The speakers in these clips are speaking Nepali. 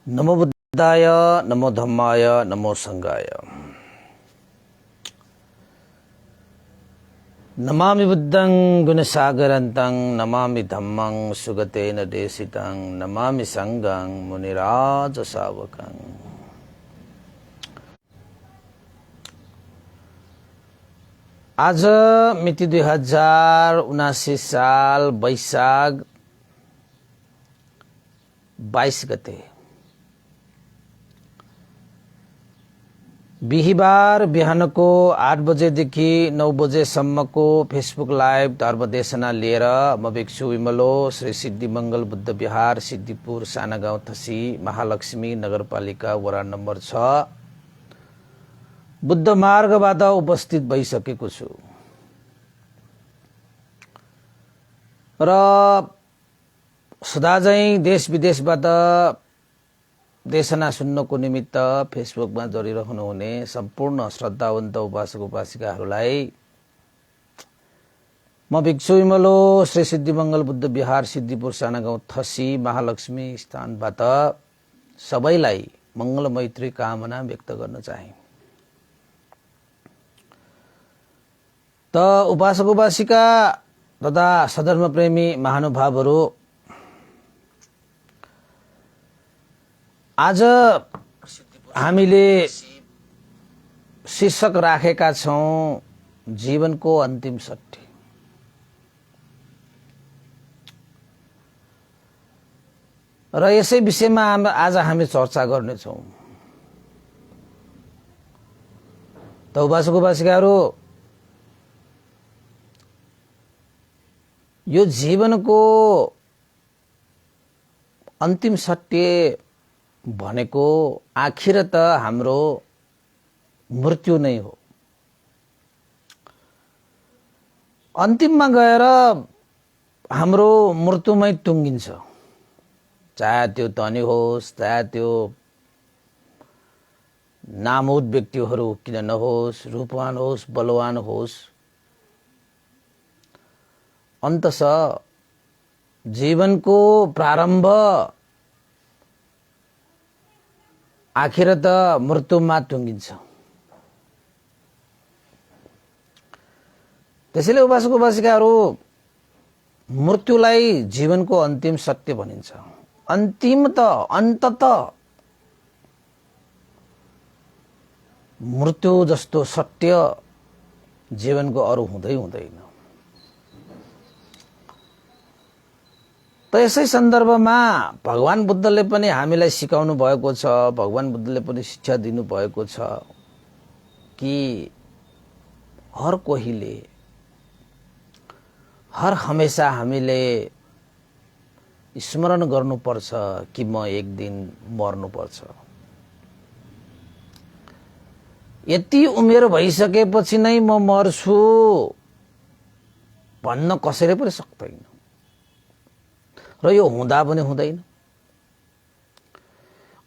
नमो बुद्धाय नमो धम्माय नमो संघाय। नमामि बुद्धं गुणसागरन्तं नमामि धम्मं सुगतेन देशितं नमामि संघं मुनिराज सावकं। आज मिति 2079 साल वैशाख 22 गते बिहिबार बिहानको 8 बजेदेखि 9 बजेसम्मको फेसबुक लाइभ धर्मदेशना लिएर म भिक्षु विमलो श्री सिद्धिमंगल बुद्ध विहार सिद्धिपुर साना गाउँ थसी महालक्ष्मी नगरपालिका वडा नम्बर 6 बुद्ध मार्गबाट उपस्थित भइसकेको छु र सदाझैं देश विदेशबाट देशना सुन्नको निमित्त फेसबुकमा जोडिरहनु हुने सम्पूर्ण श्रद्धावन्त उपासक उपासिकाहरूलाई म भिक्षु विमलो श्री सिद्धिमंगल बुद्ध विहार सिद्धिपुर साना गाउँ थसी महालक्ष्मी स्थानबाट सबैलाई मंगल मैत्री कामना व्यक्त गर्न चाहे। त उपासक उपासिका तथा सधर्म प्रेमी महानुभावहरू, आज हामीले शीर्षक राखेका छौं जीवनको अन्तिम सत्य। र यसै विषयमा आज हामी चर्चा गर्नेछौं। त उपासक उपासिकाहरू, यो जीवनको अन्तिम सत्य भनेको आखिर त हाम्रो मृत्यु नै हो। अन्तिममा गएर हाम्रो मृत्युमै टुङ्गिन्छ, चाहे त्यो धनी होस्, चाहे त्यो नामौद व्यक्तिहरू किन नहोस्, रूपवान होस्, बलवान होस्, अन्ततः जीवनको प्रारम्भ आखिर त मृत्युमा टुङ्गिन्छ। त्यसैले उपासक उपासिकाहरू, मृत्युलाई जीवनको अन्तिम सत्य भनिन्छ। अन्तत मृत्यु जस्तो सत्य जीवनको अरू हुँदै हुँदैन। त यसै सन्दर्भमा भगवान बुद्धले पनि हामीलाई सिकाउनु भएको छ, भगवान बुद्धले पनि शिक्षा दिनु भएको छ कि हर कोहीले हर हमेशा हामीले स्मरण गर्नुपर्छ कि म एक दिन मर्नुपर्छ। यति उमेर भइसकेपछि नै म मर्छु भन्न कसैले पनि सक्दैन र यो हुँदा पनि हुँदैन।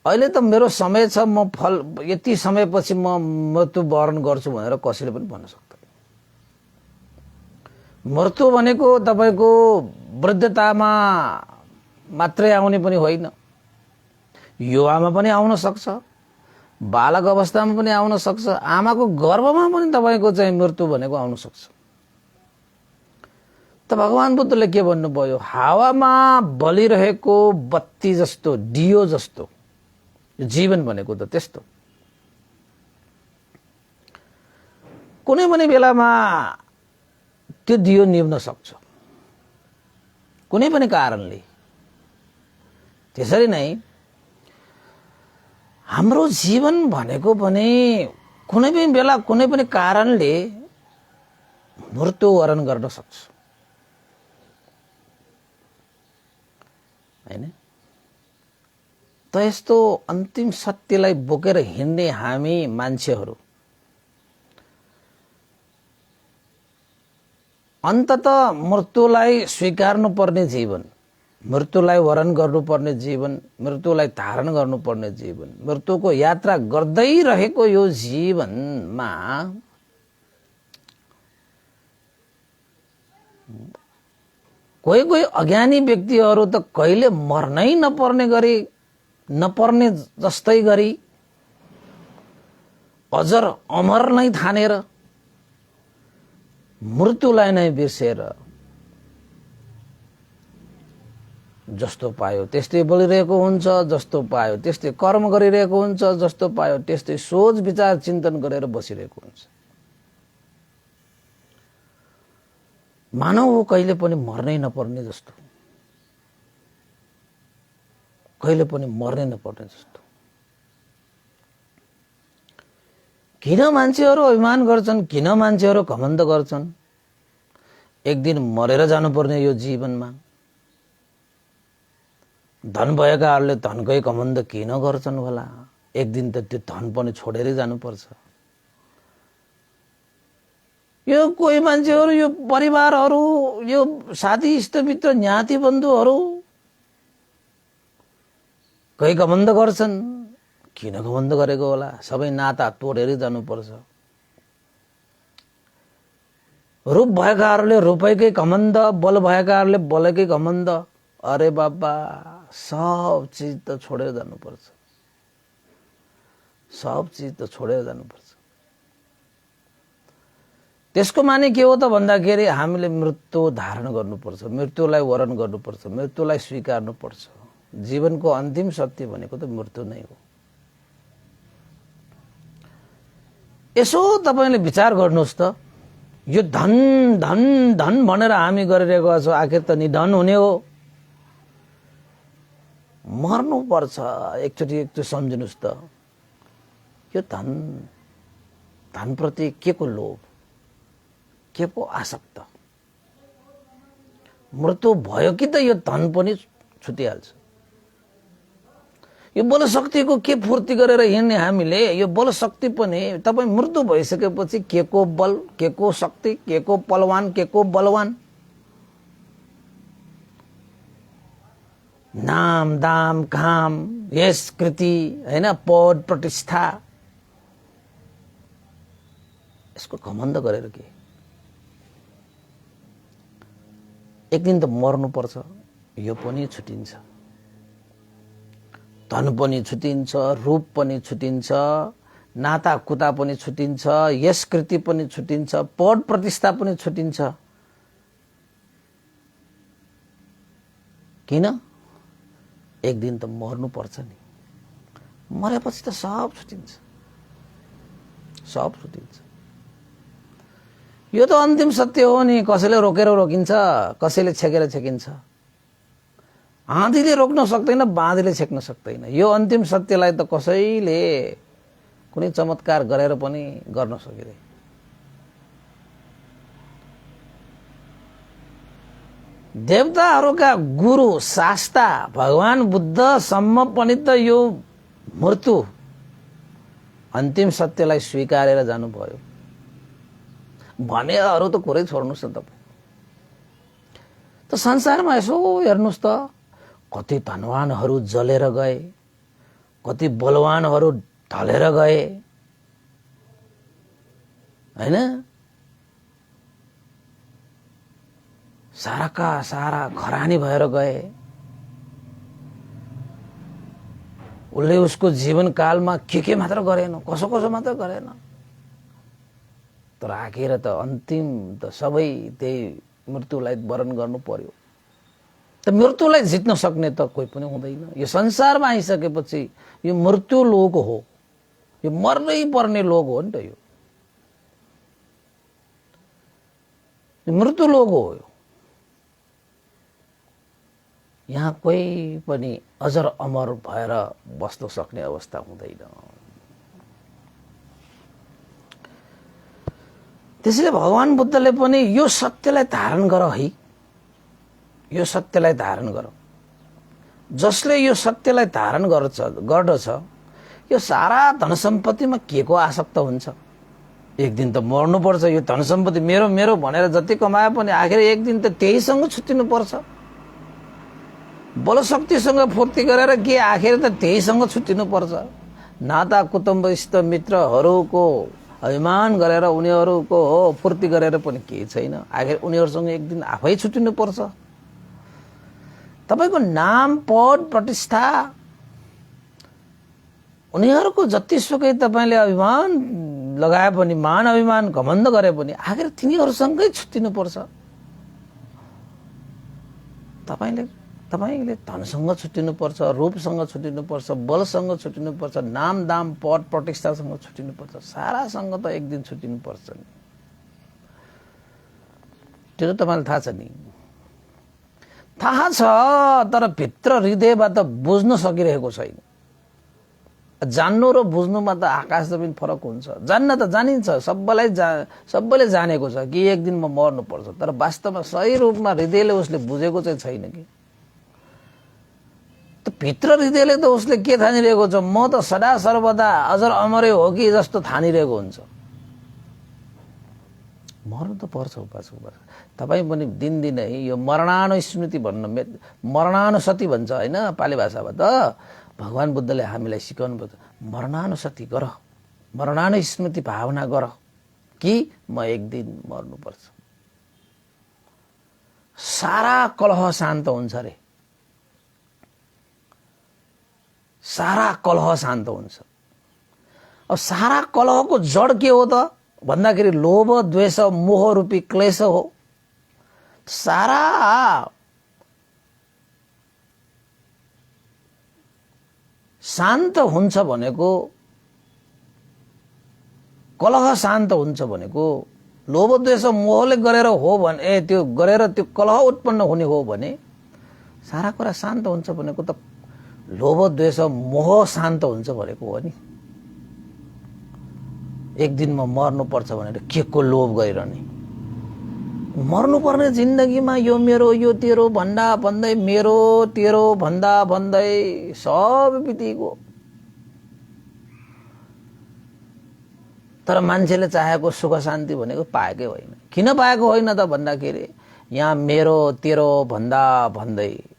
अहिले त मेरो समय छ, म यति समयपछि म मृत्यु वरण गर्छु भनेर कसैले पनि भन्न सक्दैन। मृत्यु भनेको तपाईको वृद्धतामा मात्रै आउने पनि होइन, युवामा पनि आउन सक्छ, बालक अवस्थामा पनि आउन सक्छ, आमाको गर्भमा पनि तपाईको चाहिँ मृत्यु भनेको आउन सक्छ। त भगवान बुद्धले के भन्नुभयो, हावामा बलिरहेको बत्ती जस्तो, दियो जस्तो जीवन भनेको त त्यस्तो। कुनै पनि बेलामा त्यो दियो निभ्न सक्छ, कुनै पनि कारणले। त्यसरी नै हाम्रो जीवन भनेको पनि कुनै पनि बेला कुनै पनि कारणले मृत्यु वरण गर्न सक्छ, हैन? त यस्तो अन्तिम सत्यलाई बोकेर हिँड्ने हामी मान्छेहरू अन्तत मृत्युलाई स्वीकार्नु पर्ने जीवन, मृत्युलाई वरण गर्नुपर्ने जीवन, मृत्युलाई धारण गर्नुपर्ने जीवन, मृत्युको यात्रा गर्दै रहेको यो जीवनमा कोही कोही अज्ञानी व्यक्तिहरू त कहिले मर्नै नपर्ने गरी नपर्ने जस्तै गरी अजर अमर नै ठानेर मृत्युलाई नै बिर्सेर जस्तो पायो त्यस्तै बोलिरहेको हुन्छ, जस्तो पायो त्यस्तै कर्म गरिरहेको हुन्छ, जस्तो पायो त्यस्तै सोच विचार चिन्तन गरेर बसिरहेको हुन्छ। मानव कहिले पनि मर्नै नपर्ने जस्तो, कहिले पनि मर्नै नपर्ने जस्तो। किन मान्छेहरू अभिमान गर्छन्, किन मान्छेहरू घमण्ड गर्छन्? एक दिन मरेर जानुपर्ने यो जीवनमा। धन भएकाहरूले धनकै घमण्ड किन गर्छन् होला? एक दिन त त्यो धन पनि छोडेरै जानुपर्छ। यो कोही मान्छेहरू, यो परिवारहरू, यो साथी इष्टमित्र ज्ञाति बन्धुहरू कही घमण्ड गर्छन्। किन घमण्ड गरेको होला? सबै नाता तोडेरै जानुपर्छ। रूप भएकाहरूले रूपैकै घमण्ड, बल भएकाहरूले बलकै घमण्ड। अरे बाबा, सब चीज त छोडेर जानुपर्छ, सब चीज त छोडेर जानुपर्छ। त्यसको माने के हो त भन्दाखेरि हामीले मृत्यु धारण गर्नुपर्छ, मृत्युलाई वरण गर्नुपर्छ, मृत्युलाई स्वीकार्नुपर्छ। जीवनको अन्तिम सत्य भनेको त मृत्यु नै हो। यसो तपाईले विचार गर्नुहोस् त, यो धन धन धन भनेर हामी गरिरहेको छौँ, आखिर त निधन हुने हो। मर्नु पर्छ। एकचोटि सम्झिनुहोस् त, यो धन, धनप्रति के को लोभ, के को आसक्त? मृत्यु भयो कि त यो धन पनि छुटिहाल्छ। यो बल शक्तिको के फूर्ति गरेर हिँड्ने हामीले? यो बल शक्ति पनि तपाईँ मृत्यु भइसकेपछि के को बल, के को शक्ति, के को पलवान, के को बलवान? नाम दाम काम यश कृति हैन, पद प्रतिष्ठा, यसको घमण्ड गरेर के? एक दिन त मर्नु पर्छ। यो पनि छुटिन्छ, धन पनि छुटिन्छ, रूप पनि छुटिन्छ, नाता कुता पनि छुटिन्छ, यश कृति पनि छुटिन्छ, पद प्रतिष्ठा पनि छुटिन्छ। किन? एक दिन त मर्नु पर्छ नि। मरेपछि त सब छुटिन्छ, सब छुटिन्छ। यो त अन्तिम सत्य हो नि। कसैले रोकेर रोकिन्छ, कसैले छेकेर छेकिन्छ। आँधीले रोक्न सक्दैन, बाँधीले छेक्न सक्दैन। यो अन्तिम सत्यलाई त कसैले कुनै चमत्कार गरेर पनि गर्न सकिँदैन। देवताहरूका गुरु शास्ता भगवान बुद्धसम्म पनि त यो मृत्यु अन्तिम सत्यलाई स्वीकारेर जानुभयो भने अरू त कुरै छोड्नुहोस् न तपाईँ। त संसारमा यसो हेर्नुहोस् त, कति धनवानहरू जलेर गए, कति बलवानहरू ढलेर गए हैन? साराका सारा खरानी भएर गए। उसले उसको जीवनकालमा के मात्र गरेन, कसो कसो मात्र गरेन, तर आखिर त अन्तिम त सबै त्यही मृत्युलाई वरण गर्नु पर्यो। त मृत्युलाई जित्न सक्ने त कोही पनि हुँदैन। यो संसारमा आइसकेपछि यो मृत्यु लोक हो, यो मर्नै पर्ने लोक हो नि त। यो मृत्यु लोक हो। यहाँ कोही पनि अजर अमर भएर बस्न सक्ने अवस्था हुँदैन। त्यसैले भगवान बुद्धले पनि यो सत्यलाई धारण गर है, यो सत्यलाई धारण गर। जसले यो सत्यलाई धारण गर्दछ, यो सारा धन सम्पत्तिमा के को आसक्त हुन्छ? एक दिन त मर्नु पर्छ। यो धन सम्पत्ति मेरो मेरो भनेर जति कमाए पनि आखिर एक दिन त त्यहीसँग छुट्टिनु पर्छ। बल शक्तिसँग फूर्ति गरेर के आखिर त त्यहीसँग छुट्टिनु पर्छ। नाता कुटुम्ब इष्ट मित्रहरूको अभिमान गरेर उनीहरूको फूर्ति गरेर पनि केही छैन। आखिर उनीहरूसँग एक दिन आफै छुट्टिनु पर्छ। तपाईको नाम पद प्रतिष्ठा उनीहरूको जतिसुकै तपाईँले अभिमान लगाए पनि, मान अभिमान घमण्ड गरे पनि आखिर तिनीहरूसँगै छुट्टिनुपर्छ। तपाईँले धनसँग छुट्टिनुपर्छ, रूपसँग छुट्टिनुपर्छ, बलसँग छुट्टिनुपर्छ, नाम दाम पद प्रतिष्ठासँग छुट्टिनुपर्छ। सारासँग त एक दिन छुट्टिनुपर्छ नि। त्यो त तपाईँलाई थाहा छ नि। थाहा छ, तर भित्र हृदयबाट बुझ्न सकिरहेको छैन। जान्नु र बुझ्नुमा त आकाश जमिन फरक हुन्छ। जान्न त जानिन्छ, सबैले जानेको छ कि एक दिन म मर्नुपर्छ, तर वास्तवमा सही रूपमा हृदयले उसले बुझेको चाहिँ छैन कि। त भित्र हृदयले त उसले के ठानिरहेको छ, म त सदा सर्वदा अजर अमरै हो कि जस्तो ठानिरहेको हुन्छ। मर्नु त पर्छ उपास। तपाईँ पनि दिनदिनै यो मरणानुस्मृति भन्नु, मरणानुसति भन्छ होइन पाली भाषाबाट। भगवान बुद्धले हामीलाई सिकाउनु पर्छ, मरणानुसति गर, मरणानुस्मृति भावना गर कि म एक दिन मर्नुपर्छ। सारा कलह शान्त हुन्छ रे, सारा कलह शान्त हुन्छ। अब सारा कलहको जड के हो त भन्दाखेरि लोभ द्वेष मोह रूपी क्लेश हो। सारा शान्त हुन्छ भनेको, कलह शान्त हुन्छ भनेको लोभ द्वेष मोहले गरेर हो भने, त्यो गरेर त्यो कलह उत्पन्न हुने हो भने सारा कुरा शान्त हुन्छ भनेको त लोभ द्वेष मोह शान्त हुन्छ भनेको हो नि। एक दिन म मर्नुपर्छ भनेर के को लोभ गरिरहने। मर्नुपर्ने जिन्दगीमा यो मेरो यो तेरो भन्दा भन्दै, मेरो तेरो भन्दा भन्दै सब बितिगयो। तर मान्छेले चाहेको सुख शान्ति भनेको पाएकै होइन। किन पाएको होइन त भन्दाखेरि यहाँ मेरो तेरो भन्दा भन्दै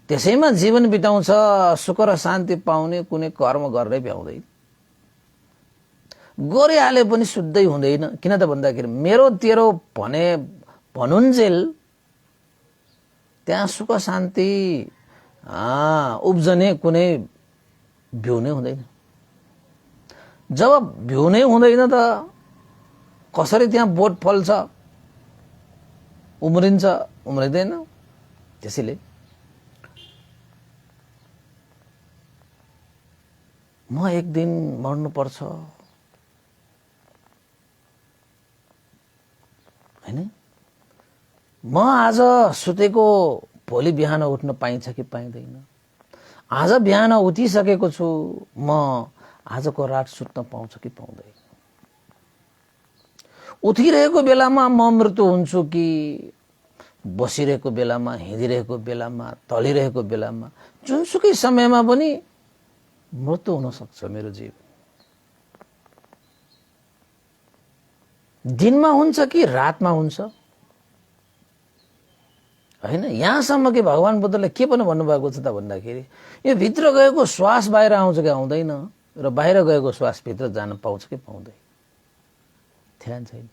त्यसैमा जीवन बिताउँछ। सुख र शान्ति पाउने कुनै कर्म गर्नै भ्याउँदैन, गरिहाले पनि शुद्धै हुँदैन। किन त भन्दाखेरि मेरो तेरो भनुन्जेल त्यहाँ सुख शान्ति उब्जने कुनै भ्यू नै हुँदैन। जब भ्यू नै हुँदैन त कसरी त्यहाँ बोट फल्छ, उम्रिन्छ, उम्रिँदैन। त्यसैले म एक दिन मर्नुपर्छ हैन। म आज सुतेको भोलि बिहान उठ्न पाइन्छ कि पाइँदैन। आज बिहान उठिसकेको छु, म आजको रात सुत्न पाउँछ कि पाउँदैन। उठिरहेको बेलामा म मृत्यु हुन्छु कि बसिरहेको बेलामा, हिँडिरहेको बेलामा, तलिरहेको बेलामा, जुनसुकै समयमा पनि मृत्यु हुन सक्छ मेरो जीवन। दिनमा हुन्छ कि रातमा हुन्छ हैन। यहाँसम्म कि भगवान बुद्धले के पनि भन्नुभएको छ त भन्दाखेरि यो भित्र गएको श्वास बाहिर आउँछ कि आउँदैन, र बाहिर गएको श्वास भित्र जान पाउँछ कि पाउँदैन, ध्यान छैन।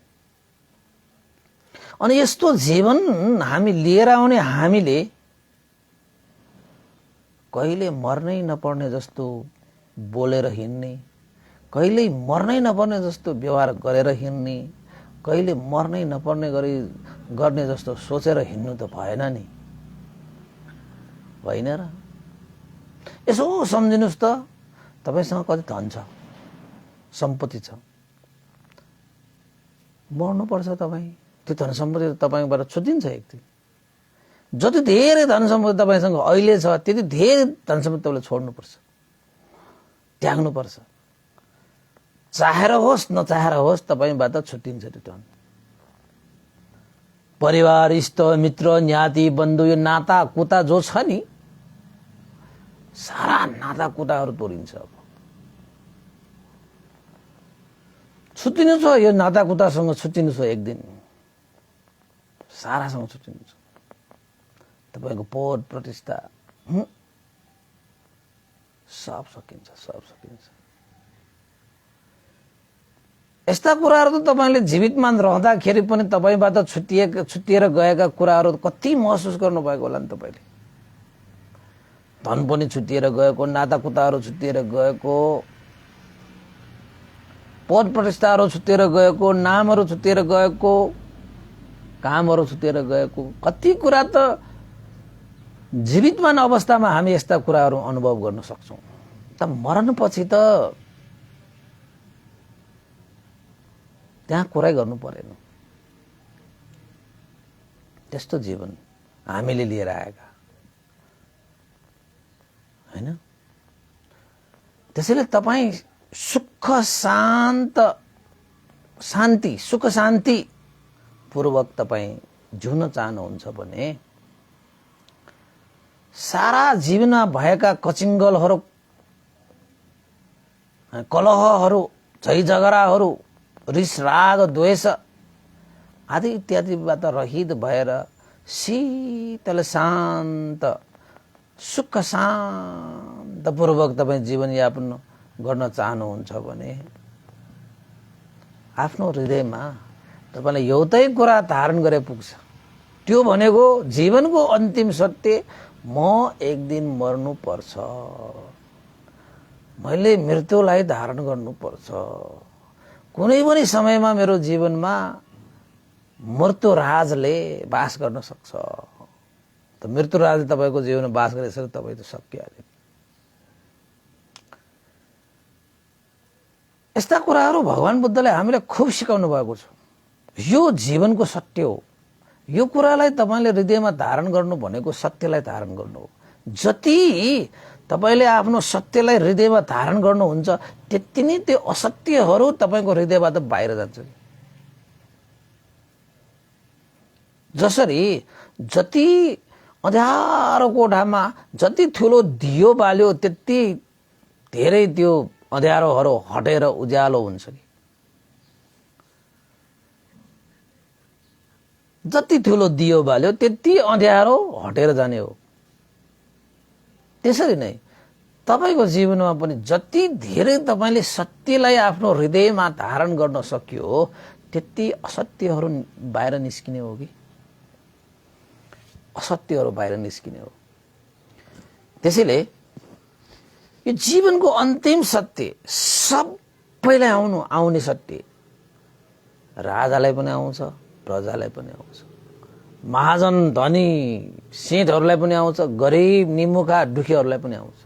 अनि यस्तो जीवन हामी लिएर आउने हामीले कहिले मर्नै नपर्ने जस्तो बोलेर हिँड्ने, कहिले मर्नै नपर्ने जस्तो व्यवहार गरेर हिँड्ने, कहिले मर्नै नपर्ने गरी गर्ने जस्तो सोचेर हिँड्नु त भएन नि, होइन र? यसो सम्झिनुस् त, तपाईसँग कति धन छ, सम्पत्ति छ, मर्नुपर्छ तपाईँ। त्यो धन सम्पत्ति तपाईँबाट छुट्टिन्छ एक दिन। जति धेरै धन सम्पत्ति तपाईँसँग अहिले छ त्यति धेरै धन सम्पत्ति तपाईँले छोड्नुपर्छ, त्याग्नुपर्छ। चाहेर होस् नचाहेर होस् तपाईँबाट छुट्टिन्छ त्यो धन। परिवार, इष्ट मित्र, ज्ञाति बन्धु, यो नाता कुता जो छ नि, सारा नाता कुताहरू तोडिन्छ। अब छुट्टिनु छ, यो नाता कुतासँग छुट्टिनु छ एक दिन, सारासँग छुट्टिनु छ। तपाईँको पद प्रतिष्ठा सब सकिन्छ, सब सकिन्छ। यस्ता कुराहरू त तपाईँले जीवितमान रहँदाखेरि पनि तपाईँबाट छुट्टिएर गएका कुराहरू कति महसुस गर्नुभएको होला नि तपाईँले। धन पनि छुटिएर गएको, नाताकुताहरू छुटिएर गएको, पद प्रतिष्ठाहरू छुटिएर गएको, नामहरू छुटिएर गएको, कामहरू छुटिएर गएको, कति कुरा त जीवितमान अवस्थामा हामी यस्ता कुराहरू अनुभव गर्न सक्छौं। त मरणपछि त त्यहाँ कुरै गर्नु परेन। त्यस्तो जीवन हामीले लिएर आएका हैन। त्यसैले तपाई सुख शान्ति पूर्वक तपाई जिउन चाहनुहुन्छ भने सारा जीवनमा भएका कचिङ्गलहरू, कलहहरू, झैझगडाहरू, रिस राग द्वेष आदि इत्यादिबाट रहित भएर शीतल शान्त सुख शान्त पूर्वक तपाईँ जीवनयापन गर्न चाहनुहुन्छ भने आफ्नो हृदयमा तपाईलाई एउटै कुरा धारण गरे पुग्छ। त्यो भनेको जीवनको अन्तिम सत्य, म एक दिन मर्नु पर्छ, मैले मृत्युलाई धारण गर्नु पर्छ। कुनै पनि समयमा मेरो जीवनमा मृत्युराजले बास गर्न सक्छ। त मृत्युराजले तपाईको जीवनमा बास गरेछ, तपाई त सकिहाल्यो। यस्ता कुराहरू भगवान बुद्धले हामीलाई खूब सिकाउनु भएको छ। यो जीवनको सत्य हो। यो कुरालाई तपाईले हृदयमा धारण गर्नु भनेको सत्यलाई धारण गर्नु हो। जति तपाईले आफ्नो सत्यलाई हृदयमा धारण गर्नुहुन्छ त्यति नै त्यो असत्यहरू तपाईको हृदयबाट बाहिर जान्छ। जसरी जति अँध्यारो कोठामा जति ठुलो दियो बाल्यो त्यति धेरै त्यो अँध्यारोहरू हटेर उज्यालो हुन्छ कि। जति ठुलो दियो बाल्यो त्यति अँध्यारो हटेर जाने हो। त्यसरी नै तपाईको जीवनमा पनि जति धेरै तपाईले सत्यलाई आफ्नो हृदयमा धारण गर्न सक्यो त्यति असत्यहरू बाहिर निस्किने हो कि असत्यहरू बाहिर निस्किने हो। त्यसैले यो जीवनको अन्तिम सत्य सबैलाई आउने सत्य, राजालाई पनि आउँछ, प्रजालाई पनि आउँछ, महाजन धनी सेठहरूलाई पनि आउँछ, गरिब निमुखा दुखीहरूलाई पनि आउँछ,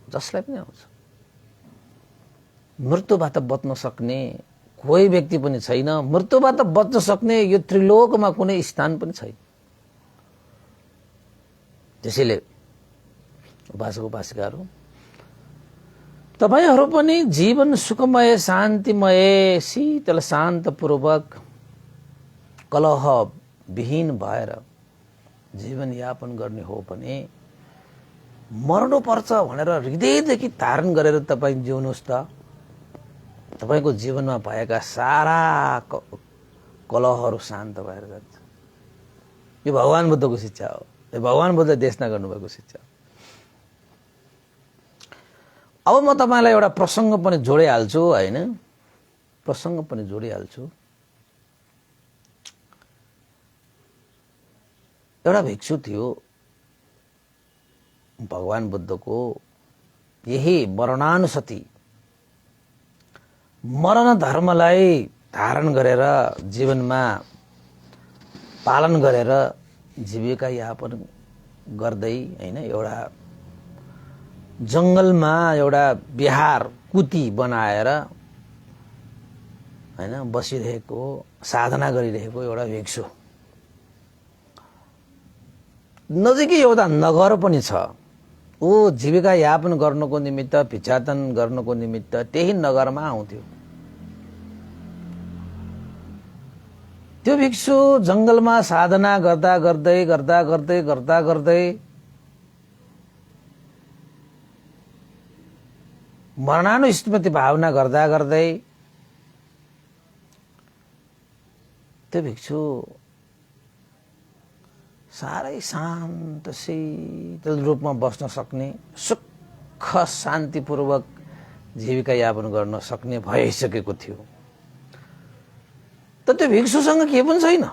जसलाई पनि आउँछ। मृत्युबाट बच्न सक्ने कोही व्यक्ति पनि छैन। मृत्युबाट बच्न सक्ने यो त्रिलोकमा कुनै स्थान पनि छैन। त्यसैले उपासक उपासिकाहरू, तपाईहरू पनि जीवन सुखमय शान्तिमय शीतल शान्त पूर्वक कलह विहीन भएर जीवन यापन गर्ने हो भने मर्नु पर्छ भनेर हृदयदेखि धारण गरेर तपाईँ जिउनुहोस् त। तपाईको जीवनमा भएका सारा कलहहरू शान्त भएर जान्छ। यो भगवान बुद्धको शिक्षा हो। यो भगवान बुद्धले देशना गर्नुभएको शिक्षा हो। अब म तपाईलाई एउटा प्रसङ्ग पनि जोडिहाल्छु हैन। प्रसङ्ग पनि जोडिहाल्छु। एउटा भिक्षु थियो भगवान बुद्धको यही मरणानुसति मरण धर्मलाई धारण गरेर जीवनमा पालन गरेर जीविका यापन गर्दै हैन एउटा जंगलमा एउटा बिहार कुती बनाएर हैन बसिरहेको साधना गरिरहेको एउटा भिक्षु। नजिकै एउटा नगर पनि छ। ऊ जीविका यापन गर्नको निमित्त भिक्षाटन गर्नको निमित्त त्यही नगरमा आउँथ्यो। त्यो भिक्षु जंगलमा साधना गर्दा गर्दै मरणानुस्मृति भावना गर्दै त्यो भिक्षु साह्रै शान्त शीतल रूपमा बस्न सक्ने, सुख शान्तिपूर्वक जीविका यापन गर्न सक्ने भइसकेको थियो। त त्यो भिक्षुसँग के पनि छैन,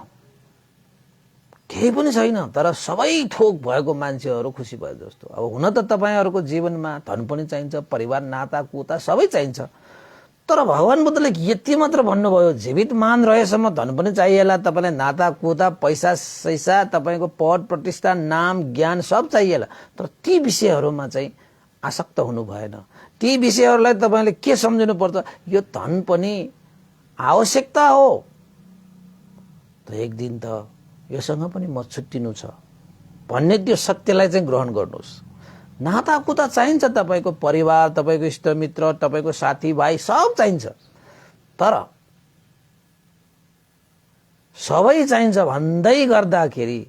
केही पनि छैन, तर सबै थोक भएको मान्छेहरू खुसी भयो जस्तो। अब हुन त तपाईँहरूको जीवनमा धन पनि चाहिन्छ, परिवार नाता कुता सबै चाहिन्छ, तर भगवान बुद्धले यति मात्र भन्नुभयो, जीवित मान रहेसम्म धन पनि चाहिएला तपाईँलाई, नाता कुता पैसा सैसा तपाईँको पद प्रतिष्ठा नाम ज्ञान सब चाहिएला, तर ती विषयहरूमा चाहिँ आसक्त हुनु भएन। ती विषयहरूलाई तपाईँले के सम्झिनु पर्छ, यो धन पनि आवश्यकता हो, तर एक दिन त योसँग पनि म छुट्टिनु छ भन्ने त्यो सत्यलाई चाहिँ ग्रहण गर्नुहोस्। नाता कुता चाहिन्छ, तपाईँको परिवार, तपाईँको इष्टमित्र, तपाईँको साथीभाइ सब चाहिन्छ, तर सबै चाहिन्छ भन्दै गर्दाखेरि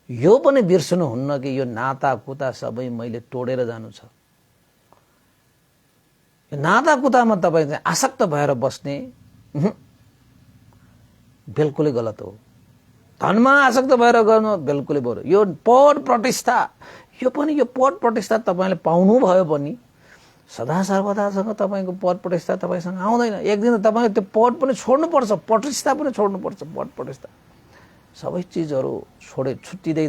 यो पनि बिर्सनुहुन्न कि यो नाता कुता सबै मैले तोडेर जानु छ। यो नाता कुतामा तपाईँ चाहिँ आसक्त भएर बस्ने बिल्कुलै गलत हो। धनमा आसक्त भएर गर्नु बिल्कुलै बरु। यो पद प्रतिष्ठा, यो पद प्रतिष्ठा तपाईँले पाउनुभयो पनि सदा सर्वदासँग तपाईँको पद प्रतिष्ठा तपाईँसँग आउँदैन। एक दिन तपाईँले त्यो पद पनि छोड्नुपर्छ, प्रतिष्ठा पनि छोड्नुपर्छ। पद प्रतिष्ठा सबै चिजहरू छुट्टिँदै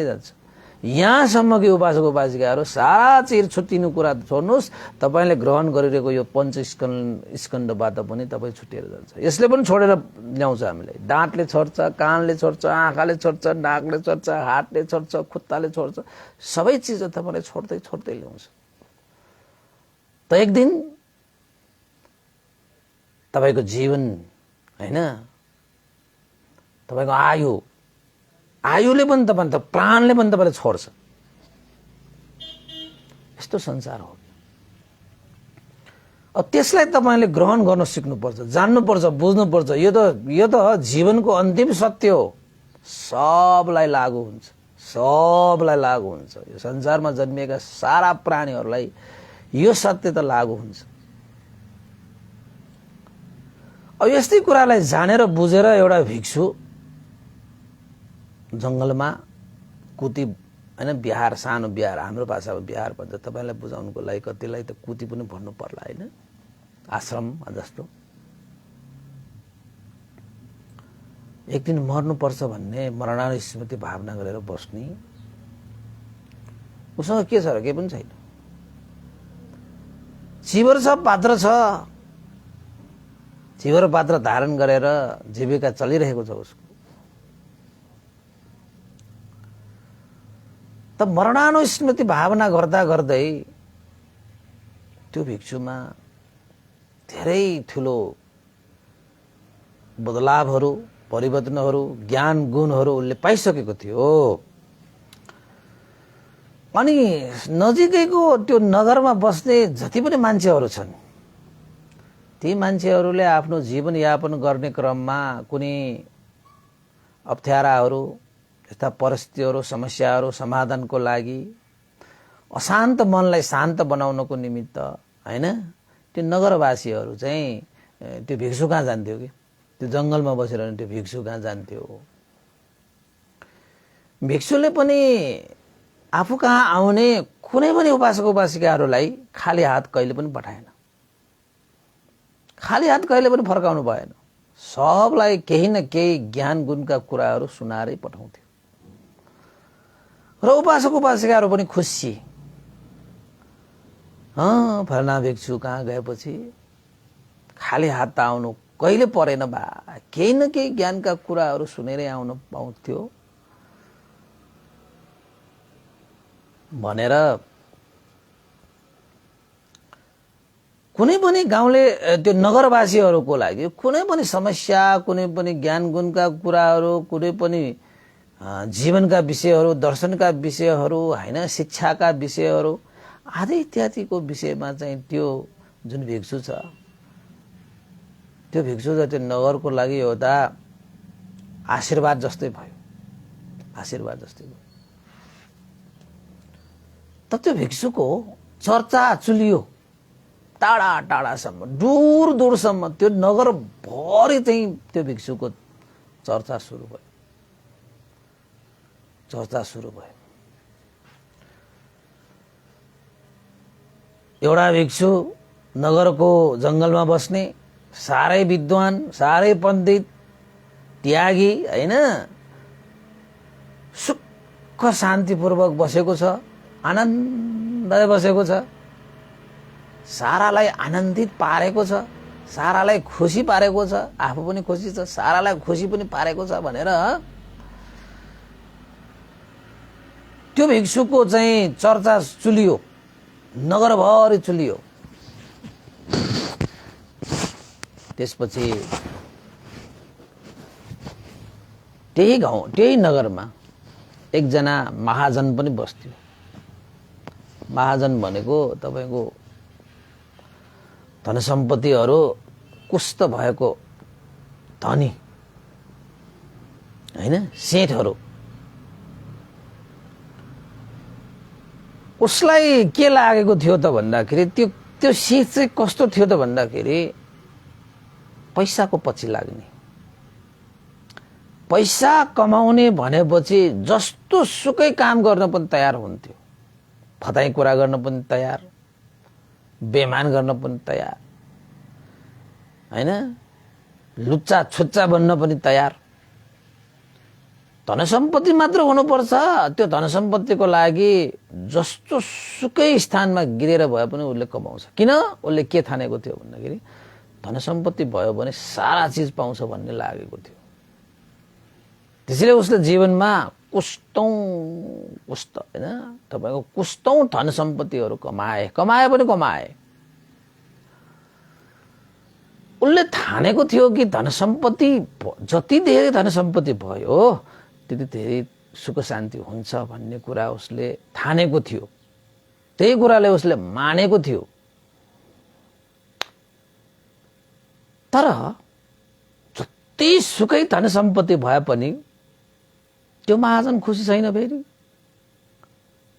जान्छ। यहाँसम्म कि उपासक उपासिकाहरू सारा चिज छुट्टिनु कुरा छोड्नुहोस्, तपाईँले ग्रहण गरिरहेको यो पञ्च स्कन्धबाट पनि तपाईँ छुट्टिएर जान्छ। यसले पनि छोडेर ल्याउँछ हामीलाई। दाँतले छोड्छ, कानले छोड्छ, आँखाले छोड्छ, नाकले छोड्छ, हातले छोड्छ, खुट्टाले छोड्छ, सबै चिज तपाईँले छोड्दै ल्याउँछ। त एक दिन तपाईँको जीवन हैन, तपाईँको आयुले पनि तपाईँ त प्राणले पनि तपाईँले छोड्छ। यस्तो संसार हो। अब त्यसलाई तपाईँले ग्रहण गर्न सिक्नुपर्छ, जान्नुपर्छ, बुझ्नुपर्छ। यो त जीवनको अन्तिम सत्य हो। सबलाई लागू हुन्छ। यो संसारमा जन्मिएका सारा प्राणीहरूलाई यो सत्य त लागू हुन्छ। अब यस्तै कुरालाई जानेर बुझेर एउटा भिक्षु जंगलमा कुती हैन, बिहार, सानो बिहार, हाम्रो भाषामा बिहार भन्छ, तपाईलाई बुझाउनुको लागि कतिलाई त कुती पनि भन्नु पर्ला हैन, आश्रम जस्तो। एक दिन मर्नुपर्छ भन्ने मरणानुस्मृति भावना गरेर बस्ने, उसँग के छ र? केही पनि छैन। चिवर छ, पात्र छ, चिवर पात्र धारण गरेर जीविका चलिरहेको छ उसको। त मरणानुस्मृति भावना गर्दा गर्दै त्यो भिक्षुमा धेरै ठुलो बदलावहरू, परिवर्तनहरू, ज्ञान गुणहरू उसले पाइसकेको थियो। अनि नजिकैको त्यो नगरमा बस्ने जति पनि मान्छेहरू छन्, ती मान्छेहरूले आफ्नो जीवनयापन गर्ने क्रममा कुनै अप्ठ्याराहरू, यस्ता परिस्थितिहरू, समस्याहरू समाधानको लागि, अशान्त मनलाई शान्त बनाउनको निमित्त हैन, त्यो नगरवासीहरू चाहिँ त्यो भिक्षु कहाँ जान्थ्यो कि त्यो जंगलमा बसेर त्यो भिक्षु कहाँ जान्थ्यो। भिक्षुले पनि आफू कहाँ आउने कुनै पनि उपासक उपासिकाहरूलाई खाली हात कहिले पनि पठाएन, खाली हात कहिले पनि फर्काउनु भएन। सबलाई केही न केही ज्ञान गुणका कुराहरू सुनाएरै पठाउँथ्यो। र उपासक उपासिकाहरू पनि खुसी। फलाना भिक्षु कहाँ गएपछि खाली हात आउनु कहिले परेन बा, केही न केही ज्ञानका कुराहरू सुनेरै आउन पाउँथ्यो भनेर कुनै पनि गाउँले त्यो नगरवासीहरूको लागि कुनै पनि समस्या, कुनै पनि ज्ञान गुणका कुराहरू, कुनै पनि जीवनका विषयहरू, दर्शनका विषयहरू हैन, शिक्षाका विषयहरू आदि इत्यादिको विषयमा चाहिँ त्यो जुन भिक्षु छ, त्यो भिक्षु छ, त्यो नगरको लागि एउटा आशीर्वाद जस्तै भयो। त त्यो भिक्षुको चर्चा चुलियो टाढा टाढासम्म, दूर दूरसम्म। त्यो नगर भरि चाहिँ त्यो भिक्षुको चर्चा सुरु भयो। एउटा भिक्षु नगरको जंगलमा बस्ने, साह्रै विद्वान, साह्रै पण्डित, त्यागी हैन, सुख शान्तिपूर्वक बसेको छ, आनन्दले बसेको छ, सारालाई आनन्दित पारेको छ, सारालाई खुसी पारेको छ, आफू पनि खुसी छ, सारालाई खुसी पनि पारेको छ भनेर त्यो भिक्षुको चाहिँ चर्चा चुलियो, नगरभरि चुलियो। त्यसपछि त्यही गाउँ त्यही नगरमा एकजना महाजन पनि बस्थ्यो। महाजन भनेको तपाईको धन सम्पत्तिहरू कुष्ठ भएको धनी हैन, सेठहरू। उसलाई के लागेको थियो त भन्दाखेरि त्यो सेठ चाहिँ कस्तो थियो त भन्दाखेरि पैसाको पछि लाग्ने, पैसा कमाउने भनेपछि जस्तो सुकै काम गर्न पनि तयार हुन्थ्यो, फताई कुरा गर्न पनि तयार, बेमान गर्न पनि तयार हैन, लुच्चा छुच्चा बन्न पनि तयार। धन सम्पत्ति मात्र हुनुपर्छ, त्यो धन सम्पत्तिको लागि जस्तो सुकै स्थानमा गिरेर भए पनि उसले कमाउँछ। किन? उसले के ठानेको थियो भन्दाखेरि धन सम्पत्ति भयो भने सारा चिज पाउँछ भन्ने लागेको थियो। त्यसैले उसले जीवनमा कुस्तौं हैन, तपाईको कुस्तौं धन सम्पत्तिहरू कमाए पनि कमाए। उसले ठानेको थियो कि धन सम्पत्ति जति धेरै धन सम्पत्ति भयो त्यति धेरै सुख शान्ति हुन्छ भन्ने कुरा उसले ठानेको थियो। त्यही कुराले उसले मानेको थियो। तर जति सुकै धन सम्पत्ति भए पनि त्यो महाजन खुसी छैन फेरि,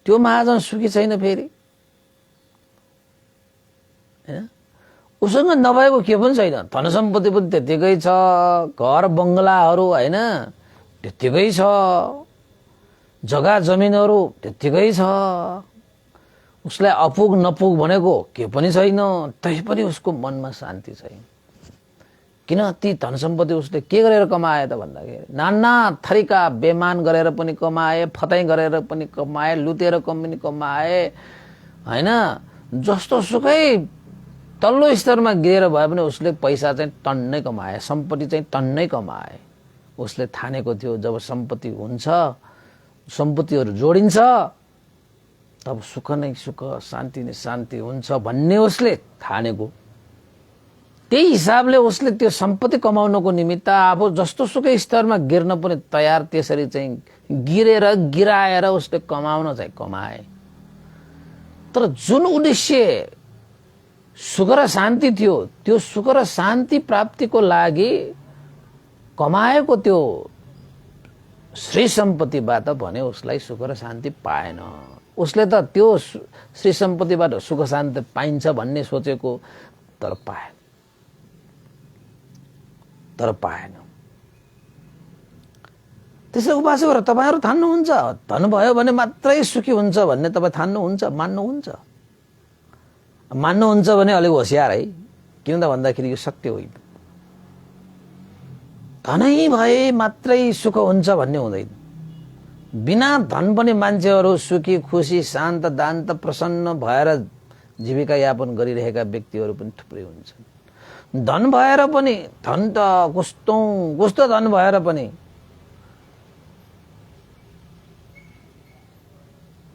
त्यो महाजन सुखी छैन फेरि। उसँग नभएको के पनि छैन, धन सम्पत्ति पनि त्यतिकै छ, घर बंगलाहरू हैन त्यतिकै छ, जग्गा जमिनहरू त्यतिकै छ, उसलाई अपुग नपुग भनेको के पनि छैन। तै पनि उसको मनमा शान्ति छैन। किन? ती धन सम्पत्ति उसले के गरेर कमाए त भन्दाखेरि नाना थरीका बेमान गरेर पनि कमाए, फताई गरेर पनि कमाए, लुतेर पनि कमाए हैन, जस्तो सुकै तल्लो स्तरमा गिरेर भए पनि उसले पैसा चाहिँ टन्नै कमाए, सम्पत्ति चाहिँ टन्नै कमाए। उसले ठानेको थियो जब सम्पत्ति हुन्छ, सम्पत्तिहरू जोडिन्छ तब सुख नै सुख, शान्ति नै शान्ति हुन्छ भन्ने उसले ठानेको। त्यही हिसाबले उसले त्यो सम्पत्ति कमाउनको निमित्त अब जस्तो सुकै स्तरमा गिर्न पनि तयार, त्यसरी चाहिँ गिरेर गिराएर उसले कमाउन चाहिँ कमाए। तर जुन उद्देश्य सुख र शान्ति थियो, त्यो सुख र शान्ति प्राप्तिको लागि कमाएको त्यो श्री सम्पत्तिबाट भने उसलाई सुख र शान्ति पाएन। उसले त त्यो श्री सम्पत्तिबाट सुख शान्ति पाइन्छ भन्ने सोचेको, तर पाएन, तर पाएन। त्यसै उपास गरेर तपाईहरु ठान्नुहुन्छ धन भयो भने मात्रै सुखी हुन्छ भन्ने तपाई ठान्नुहुन्छ, मान्नुहुन्छ? मान्नुहुन्छ भने अलि होशियार है। किन त भन्दाखेरि यो सत्य होइन। धनै भए मात्रै सुख हुन्छ भन्ने हुँदैन। बिना धन पनि मान्छेहरू सुखी, खुसी, शान्त, दान्त, प्रसन्न भएर जीविका यापन गरिरहेका व्यक्तिहरू पनि थुप्रै हुन्छन्। धन भएर पनि, धन त कस्तो धन भएर पनि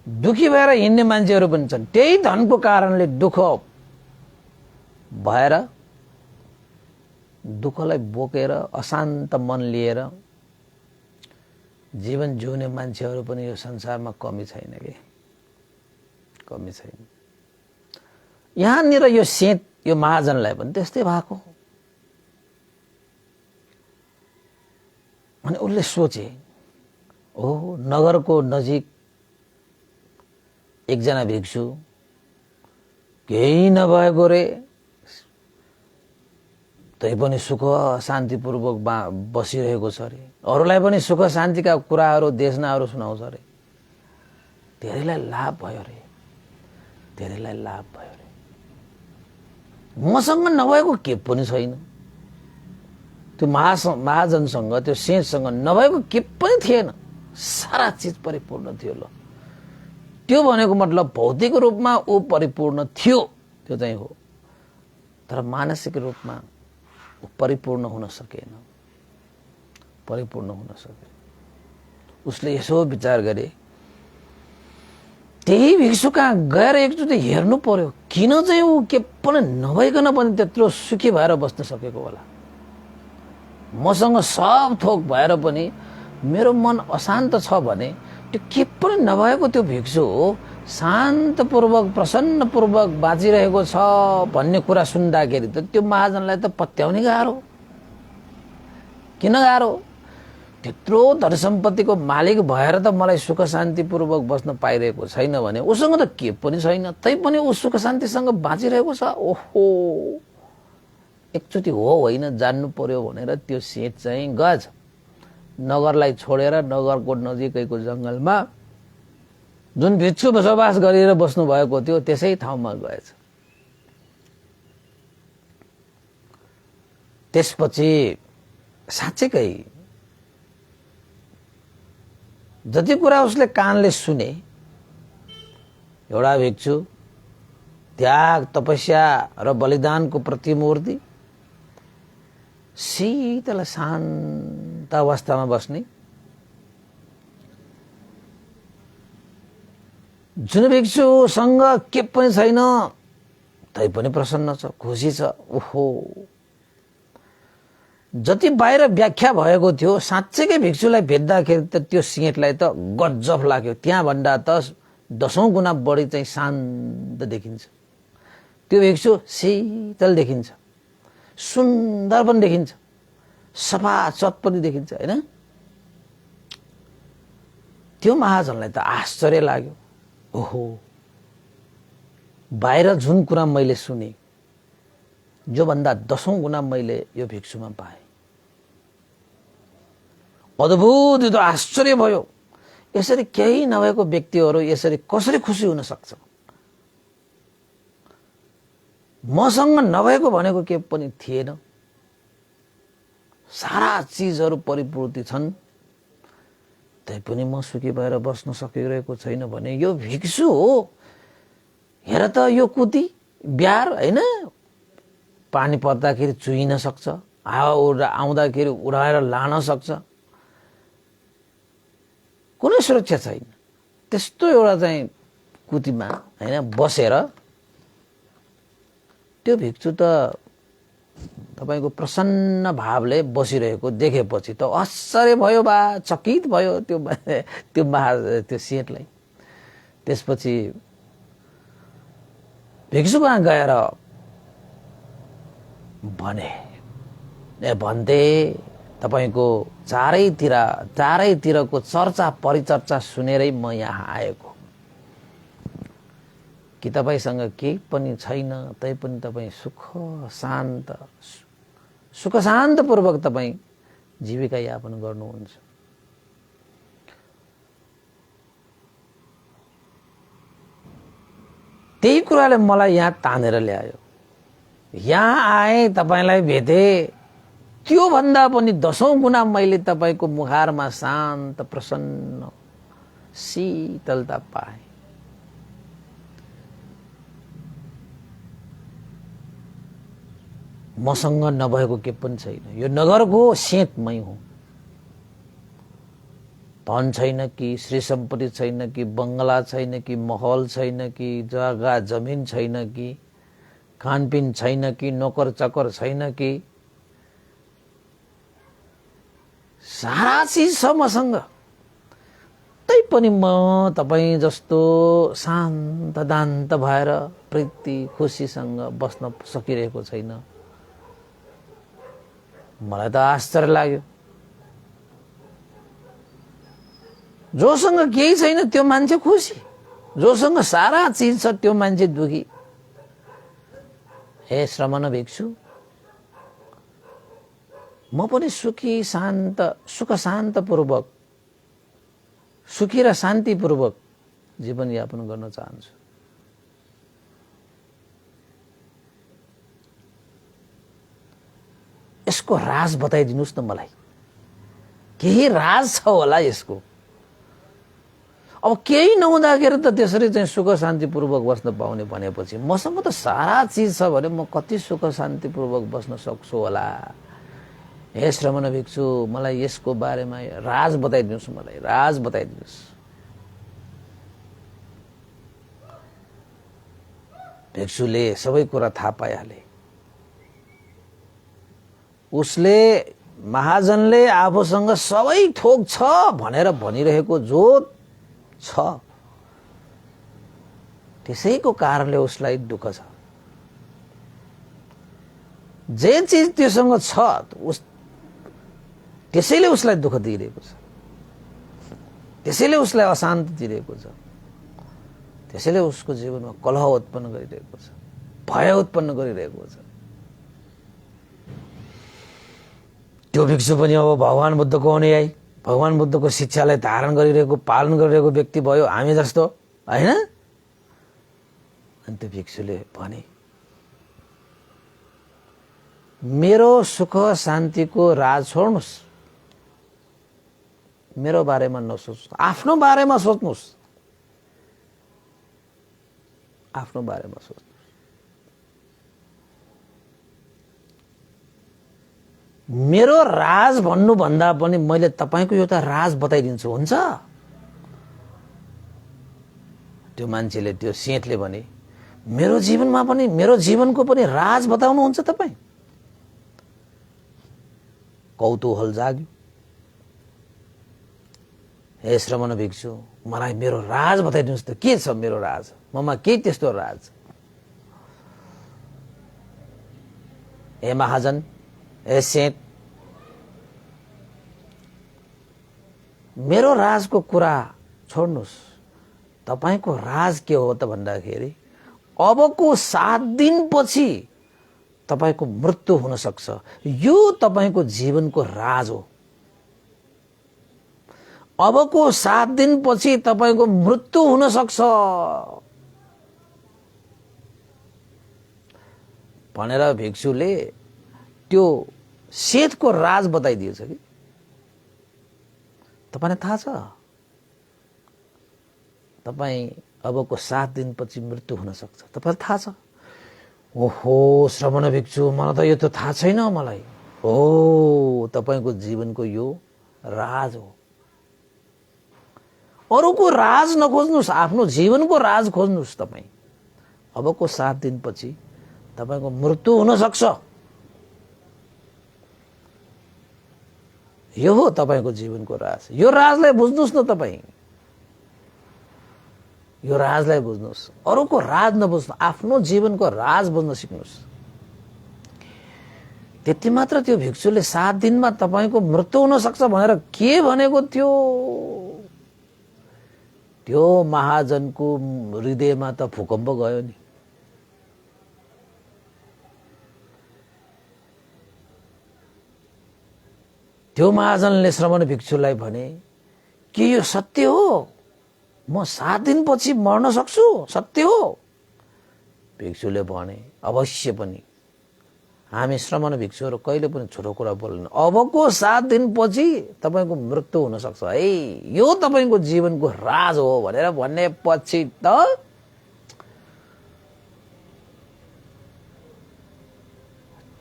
दुखी भएर हिँड्ने मान्छेहरू पनि छन्। त्यही धनको कारणले दुःख भएर, दुःखलाई बोकेर अशान्त मन लिएर जीवन जिउने मान्छेहरू पनि यो संसारमा कमी छैन के, कमी छैन। यहाँनिर यो सेठ, यो महाजनलाई पनि त्यस्तै भएको। अनि उसले सोचे, ओहो नगरको नजिक एकजना भिक्षु केही नभएको रे, तै पनि सुख शान्तिपूर्वक बसिरहेको छ रे, अरूलाई पनि सुख शान्तिका कुराहरू देशनाहरू सुनाउँछ रे। धेरैलाई लाभ भयो रे, धेरैलाई लाभ भयो रे। मसँग नभएको के पनि छैन। त्यो महाजनसँग, त्यो सेठसँग नभएको के पनि थिएन। सारा चीज परिपूर्ण थियो। ल त्यो भनेको मतलब भौतिक रूपमा ऊ परिपूर्ण थियो, त्यो चाहिँ हो, तर मानसिक रूपमा ऊ परिपूर्ण हुन सकेन, परिपूर्ण हुन सके। उसले यसो विचार गरे, त्यही भिक्षु कहाँ गएर एकचोटि हेर्नु पर्यो, किन चाहिँ ऊ के पनि नभइकन पनि त्यत्रो सुखी भएर बस्न सकेको होला। मसँग सब थोक भएर पनि मेरो मन अशान्त छ भने त्यो के पनि नभएको त्यो भिक्षु हो शान्तपूर्वक प्रसन्नपूर्वक बाँचिरहेको छ भन्ने कुरा सुन्दाखेरि त त्यो महाजनलाई त पत्याउने गाह्रो। किन गाह्रो? त्यत्रो धन सम्पत्तिको मालिक भएर त मलाई सुख शान्तिपूर्वक बस्न पाइरहेको छैन भने उसँग त के पनि छैन, तैपनि ऊ सुख शान्तिसँग बाँचिरहेको छ। ओहो, एकचोटि हो होइन जान्नु पर्यो भनेर त्यो सेठ चाहिँ गएछ। नगरलाई छोडेर नगरको नजिकैको जंगलमा जुन भिक्षु बसोबास गरेर बस्नु भएको थियो त्यसै ठाउँमा गएछ। त्यसपछि साँच्चैकै जति कुरा उसले कानले सुने, एउटा भिक्षु त्याग तपस्या र बलिदानको प्रतिमूर्ति, शीतल शान्त अवस्थामा बस्ने, जुन भिक्षुसँग के पनि छैन तै पनि प्रसन्न छ, खुसी छ। ओहो, जति बाहिर व्याख्या भएको थियो साँच्चैकै भिक्षुलाई भेट्दाखेरि त त्यो सिंहलाई त गजब लाग्यो। त्यहाँभन्दा त 10औं गुणा बढी चाहिँ शान्त देखिन्छ। त्यो भिक्षु शीतल देखिन्छ, सुन्दर पनि देखिन्छ, सफाचत पनि देखिन्छ हैन। त्यो महाजनलाई त आश्चर्य लाग्यो। ओहो, बाहिर जुन कुरा मैले सुने जो भन्दा 10औं गुणा मैले यो भिक्षुमा पाएँ। अद्भुत, यो आश्चर्य भयो। यसरी केही नभएको व्यक्तिहरू यसरी कसरी खुसी हुन सक्छ? मसँग नभएको भनेको के पनि थिएन, सारा चीजहरू परिपूर्ति छन्, तैपनि म सुखी भएर बस्न सकिरहेको छैन भने यो भिक्षु हो। हेर त यो कुती ब्यार हैन, पानी पर्दाखेरि चुहिन सक्छ, हावा आउँदाखेरि उडाएर लान सक्छ, कुनै सुरक्षा छैन। त्यस्तो एउटा चाहिँ कुतीमा हैन बसेर त्यो भिक्षु त तपाईको प्रसन्न भावले बसिरहेको देखेपछि त आश्चर्य भयो बा, चकित भयो त्यो सेठलाई। त्यसपछि भिक्षु कहाँ गएर भन्थे तपाईको चारैतिरको चर्चा परिचर्चा सुनेरै म यहाँ आएको कि तपाईसँग केही पनि छैन तैपनि तपाई सुख शान्तपूर्वक तपाई जीविका यापन गर्नुहुन्छ। त्यही कुराले मलाई यहाँ तानेर ल्यायो। यहाँ आए, तपाईलाई भेटे, त्यो भन्दा पनि 10औं गुणा मैले तपाईको मुखारमा शान्त प्रसन्न शीतलता पाएँ। मसँग नभएको के पनि छैन। यो नगरको सेठ मै हुँ। धन छैन कि, श्री सम्पत्ति छैन कि, बंगला छैन कि, महल छैन कि, जग्गा जमिन छैन कि, खानपिन छैन कि, नोकर चकर छैन कि, सारा चीज छ मसँग। तैपनि म तपाई जस्तो शान्त दान्त भएर प्रीति खुशीसँग बस्न सकिरहेको छैन। मलाई त आश्चर्य लाग्यो। जोसँग केही छैन त्यो मान्छे खुसी, जोसँग सारा चीज छ त्यो मान्छे दुखी। हे श्रमण भिक्षु, म पनि सुखी शान्तपूर्वक, सुखी र शान्तिपूर्वक जीवन यापन गर्न चाहन्छु। यसको राज बताइदिनुस् न मलाई, केही राज छ होला यसको। अब केही नहुँदाखेरि त त्यसरी चाहिँ सुख शान्तिपूर्वक बस्न पाउने भनेपछि मसँग त सारा चिज छ भने म कति सुख शान्तिपूर्वक बस्न सक्छु होला। हे श्रमण भिक्षु, मलाई यसको बारेमा राज बताइदिनुहोस्, मलाई राज बताइदिनुहोस्। भिक्षुले सबै कुरा थाहा पाइहाले। उसले महाजनले आफूसँग सबै थोक छ भनेर भनिरहेको जो छ त्यसैको कारणले उसलाई दुःख छ। जे चिज त्योसँग छ त्यसैले उसलाई दुःख दिइरहेको छ, त्यसैले उसलाई अशान्ति दिइरहेको छ, त्यसैले उसको जीवनमा कलह उत्पन्न गरिरहेको छ, भय उत्पन्न गरिरहेको छ। त्यो भिक्षु पनि अब भगवान बुद्धको अनुयायी, भगवान बुद्धको शिक्षालाई धारण गरिरहेको, पालन गरिरहेको व्यक्ति भयो, हामी जस्तो, हैन? अनि त्यो भिक्षुले भने, मेरो सुख शान्तिको राज छोड्नुहोस्, मेरो बारेमा नसोच्नुहोस्, आफ्नो बारेमा सोच्नुहोस्, आफ्नो बारेमा सोच्नुहोस्। मेरो राज भन्नुभन्दा पनि मैले तपाईको एउटा राज बताइदिन्छु, हुन्छ? त्यो मान्छेले, त्यो सेठले भने, मेरो जीवनमा पनि, मेरो जीवनको पनि राज बताउनुहुन्छ तपाईँ? कौतूहल जाग्यो। हे श्रमण भिक्षु, मलाई मेरो राज बताइदिनुहोस् त, के छ मेरो राज? ममा के त्यस्तो राज? हे महाजन, हे सेठ, मेरो राजको कुरा छोड्नुहोस्। तपाईको राज के हो त भन्दाखेरि अबको 7 दिनपछि तपाईको मृत्यु हुन सक्छ। यो तपाईको जीवनको राज हो। अबको 7 दिनपछि तपाईको मृत्यु हुन सक्छ भनेर भिक्षुले त्यो सेठको राज बताइदिएछ कि। तपाईलाई थाहा छ, तपाई अबको 7 दिनपछि मृत्यु हुन सक्छ, तपाईलाई थाहा छ? ओहो श्रमण भिक्षु, मलाई त यो त थाहा छैन मलाई। हो, तपाईको जीवनको यो राज हो। अरूको राज नखोज्नुहोस्, आफ्नो जीवनको राज खोज्नुहोस्। तपाई अबको 7 दिनपछि तपाईको मृत्यु हुन सक्छ। यो हो तपाईको जीवनको राज। यो राजलाई बुझ्नुहोस् न तपाई, यो राजलाई बुझ्नुहोस्, अरूको राज नबुझ्नु, आफ्नो जीवनको राज बुझ्न सिक्नुहोस्। त्यति मात्र। त्यो भिक्षुले 7 दिनमा तपाईको मृत्यु हुन सक्छ भनेर के भनेको थियो? त्यो महाजनको हृदयमा त भूकम्प गयो नि। त्यो महाजनले श्रमण भिक्षुलाई भने, के यो सत्य हो? म 7 दिनपछि मर्न सक्छु, सत्य हो? भिक्षुले भने, अवश्य पनि। हामी श्रमण भिक्षुहरू कहिले पनि छोटो कुरा बोल्दैन। अबको 7 दिनपछि तपाईको मृत्यु हुन सक्छ है, यो तपाईको जीवनको राज हो भनेर भनेपछि त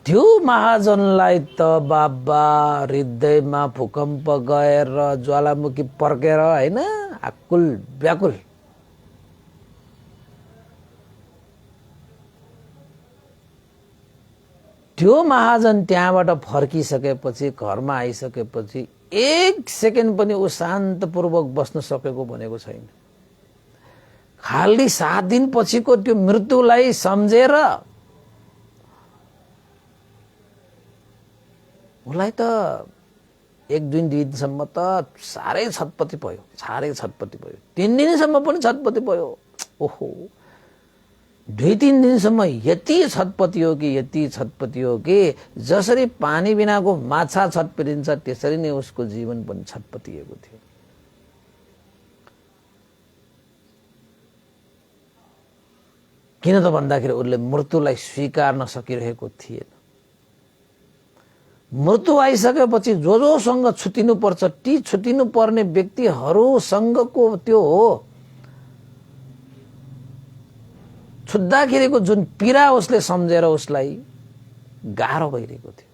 त्यो महाजनलाई त बाबा हृदयमा भूकम्प गएर ज्वालामुखी पड्केर, हैन, आकुल व्याकुल। त्यो महाजन त्यहाँबाट फर्किसकेपछि, घरमा आइसकेपछि 1 सेकेन्ड पनि ऊ शान्तपूर्वक बस्न सकेको भनेको छैन। खाली 7 दिनपछिको त्यो मृत्युलाई सम्झेर उसलाई त 1-2 दिनसम्म त साह्रै छटपटी भयो, साह्रै छटपटी भयो। 3 दिनसम्म पनि छटपटी भयो। ओहो, 2-3 दिनसम्म यति छटपटी हो कि, यति छटपटी हो कि जसरी पानी बिनाको माछा छटपटिन्छ त्यसरी नै उसको जीवन पनि छटपटिएको थियो। किन त भन्दाखेरि उसले मृत्युलाई स्वीकार्न सकिरहेको थिएन। मृत्यु आइसकेपछि जो जोसँग छुटिनु पर्छ ती छुटिनु पर्ने व्यक्तिहरूसँगको त्यो छुट्दाखेरिको जुन पीडा उसले सम्झेर उसलाई गाह्रो भइरहेको थियो।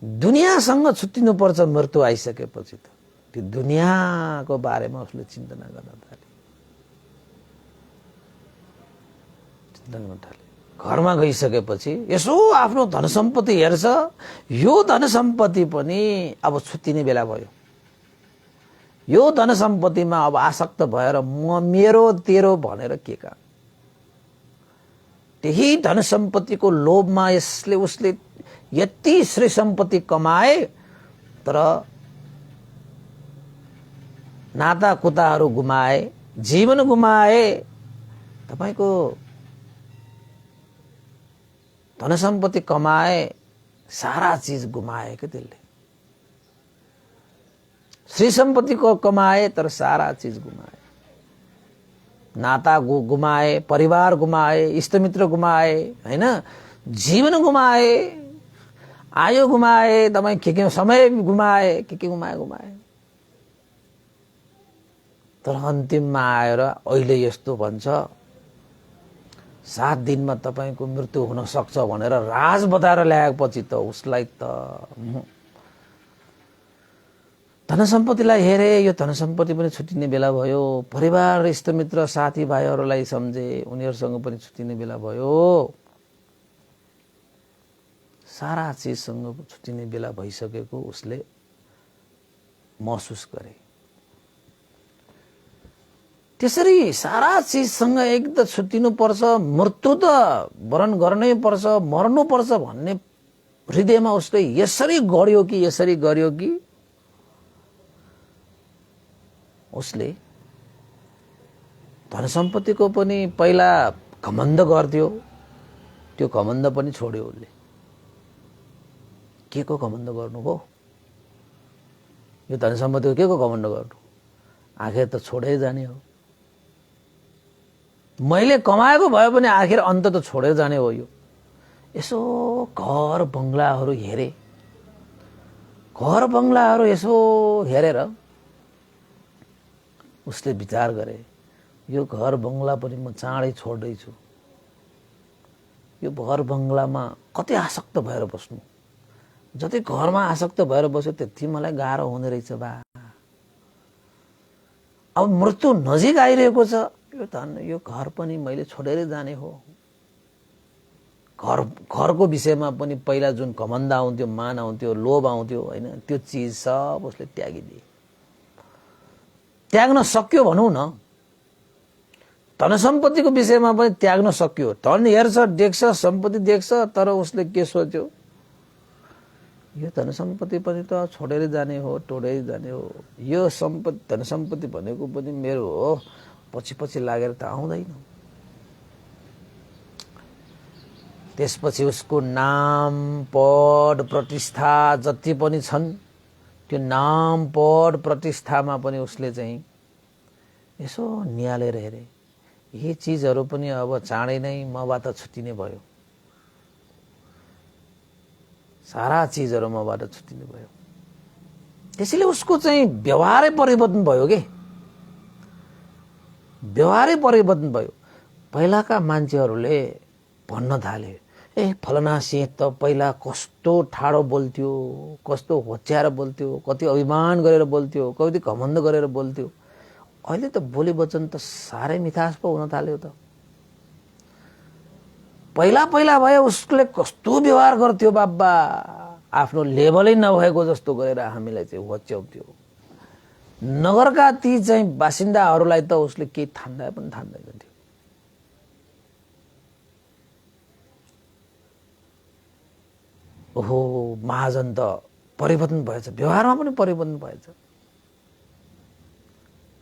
दुनियासँग छुट्टिनु पर्छ मृत्यु आइसकेपछि त त्यो दुनियाँको बारेमा उसले चिन्तना गर्न थाले। घरमा गइसकेपछि यसो आफ्नो धन सम्पत्ति हेर्छ, यो धन सम्पत्ति पनि अब छुट्टिने बेला भयो। यो धन सम्पत्तिमा अब आसक्त भएर म मेरो तेरो भनेर के काम। त्यही धन सम्पत्तिको लोभमा यसले उसले यति श्री सम्पत्ति कमाए तर नाता कुताहरू गुमाए, जीवन गुमाए। तपाईको धन सम्पत्ति कमाए, सारा चीज गुमाए के त्यसले। श्री सम्पत्ति को कमाए तर सारा चीज गुमाए, नाता गुमाए, परिवार गुमाए, इष्टमित्र गुमाए, हैन, जीवन गुमाए, आयु गुमाए, तपाई के समय गुमाए, के गुमाए। तर अन्तिममा आएर अहिले यस्तो भन्छ 7 दिनमा तपाईको मृत्यु हुन सक्छ भनेर राज बताएर ल्याएपछि त उसलाई त धन सम्पत्तिलाई हेरे, यो धन सम्पत्ति पनि छुटिने बेला भयो। परिवार, इष्टमित्र, साथीभाइहरूलाई सम्झे, उनीहरूसँग पनि छुटिने बेला भयो। सारा चीजसँग छुटिने बेला भइसकेको उसले महसुस गरे। त्यसरी सारा चीजसँग एक त छुटिनु पर्छ, मृत्यु त वरण गर्नै पर्छ, मर्नु पर्छ भन्ने हृदयमा उसले यसरी गर्यो कि उसले धन सम्पत्तिको पनि पहिला घमण्ड गर्थ्यो, त्यो घमण्ड पनि छोड्यो उसले। के को घमण्ड गर्नु भो? यो धन सम्पत्तिको के को घमण्ड गर्नु? आखिर त छोडेर जाने हो। मैले कमाएको भए पनि आखिर अन्त त छोडेर जाने हो। यो यसो घर बंगलाहरू हेरे, घर बंगलाहरू यसो हेरेर उसले विचार गरे, यो घर बंगला पनि म चाँडै छोड्दै छु। यो घर बंगलामा कति आसक्त भएर बस्नु, जति घरमा आसक्त भएर बस्यो त्यति मलाई गाह्रो हुने रहेछ बा। अब मृत्यु नजिक आइरहेको छ, यो धन यो घर पनि मैले छोडेरै जाने हो। घरको विषयमा पनि पहिला जुन घमण्ड आउँथ्यो, मान आउँथ्यो, लोभ आउँथ्यो, हैन, त्यो चीज सब उसले त्यागिदिए। त्याग्न सक्यो भनौं न। धन सम्पत्तिको विषयमा पनि त्याग्न सक्यो। धन हेर्छ, देख्छ, सम्पत्ति देख्छ, तर उसले के सोच्यो, यो धन सम्पत्ति पनि त छोडेर जाने हो, टोडेर जाने हो। यो सम्पत्ति, धन सम्पत्ति भनेको पनि मेरो हो, पछि लागेर त आउँदैन। त्यसपछि उसको नाम, पद, प्रतिष्ठा जति पनि छन्, त्यो नाम, पद, प्रतिष्ठामा पनि उसले चाहिँ यसो निहालेर हेरे, यी चीजहरू पनि अब चाँडै नै मबाट छुटिने भयो। सारा चीजहरू मबाट छुटिने भयो। त्यसैले उसको चाहिँ व्यवहारै परिवर्तन भयो के, व्यवहारै परिवर्तन भयो। पहिलाका मान्छेहरूले भन्न थाले, ए फलना सिंह त पहिला कस्तो ठाडो बोल्थ्यो, कस्तो होच्याएर बोल्थ्यो, कति अभिमान गरेर बोल्थ्यो, कति घमण्ड गरेर बोल्थ्यो। अहिले त बोली वचन त साह्रै मिठास पो हुन थाल्यो त। पहिला भए उसले कस्तो व्यवहार गर्थ्यो बाबा, आफ्नो लेभलै नभएको जस्तो गरेर हामीलाई चाहिँ होच्याउँथ्यो। नगरका ती चाहिँ बासिन्दाहरूलाई त उसले केही ठान्दा पनि ठान्दैन थियो। ओहो, महाजन त परिवर्तन भएछ, व्यवहारमा पनि परिवर्तन भएछ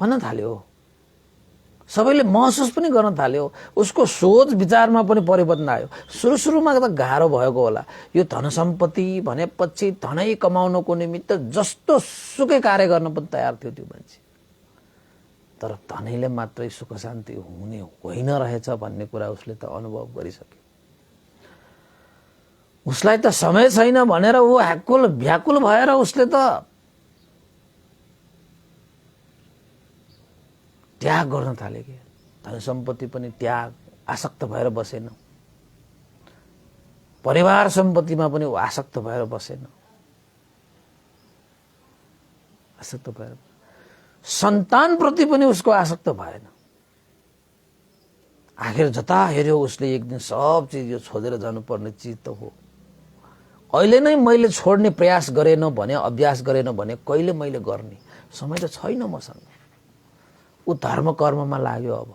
भन्न थाल्यो। सबैले महसुस पनि गर्न थाल्यो। उसको सोच विचारमा पनि परिवर्तन आयो। सुरुमा त गाह्रो भएको होला। यो धन सम्पत्ति भनेपछि धनै कमाउनको निमित्त जस्तो सुकै कार्य गर्न पनि तयार थियो त्यो मान्छे। तर धनीले मात्रै सुख शान्ति हुने होइन रहेछ भन्ने कुरा उसले त अनुभव गरिसक्यो। उसलाई त समय छैन भनेर ऊ व्याकुल भएर उसले त त्याग गर्न थाले के। धन सम्पत्ति पनि त्याग, आसक्त भएर बसेन। परिवार सम्पत्तिमा पनि ऊ आसक्त भएर बसेन। आसक्त भएर सन्तान प्रति पनि उसको आसक्त भएन। आखिर जता हेऱ्यो उसले एक दिन सब चिज यो छोडेर जानुपर्ने चिज त हो। अहिले नै मैले छोड्ने प्रयास गरेन भने, अभ्यास गरेन भने कहिले मैले गर्ने समय त छैन मसँग। ऊ धर्म कर्ममा लाग्यो। अब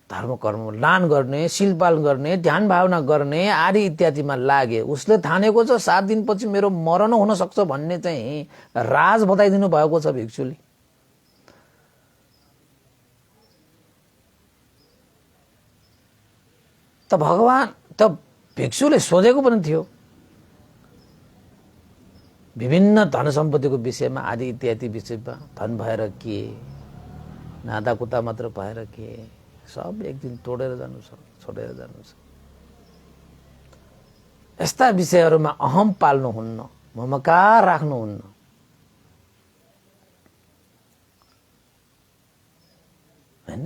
धर्म कर्म दान गर्ने, शीलपालन गर्ने, ध्यान भावना गर्ने आदि इत्यादिमा लागे। उसले ठानेको छ 7 दिनपछि मेरो मरण हुन सक्छ भन्ने चाहिँ राज बताइदिनु भएको छ भिक्षुले। त भगवान त भिक्षुले सोधेको पनि थियो विभिन्न धन सम्पत्तिको विषयमा, आदि इत्यादि विषयमा। धन भएर के, नाताकुता मात्र भएर के, सब एक दिन तोडेर जानु छ, छोडेर जानु छ। यस्ता विषयहरूमा अहम पाल्नुहुन्न, ममकार राख्नुहुन्न। हैन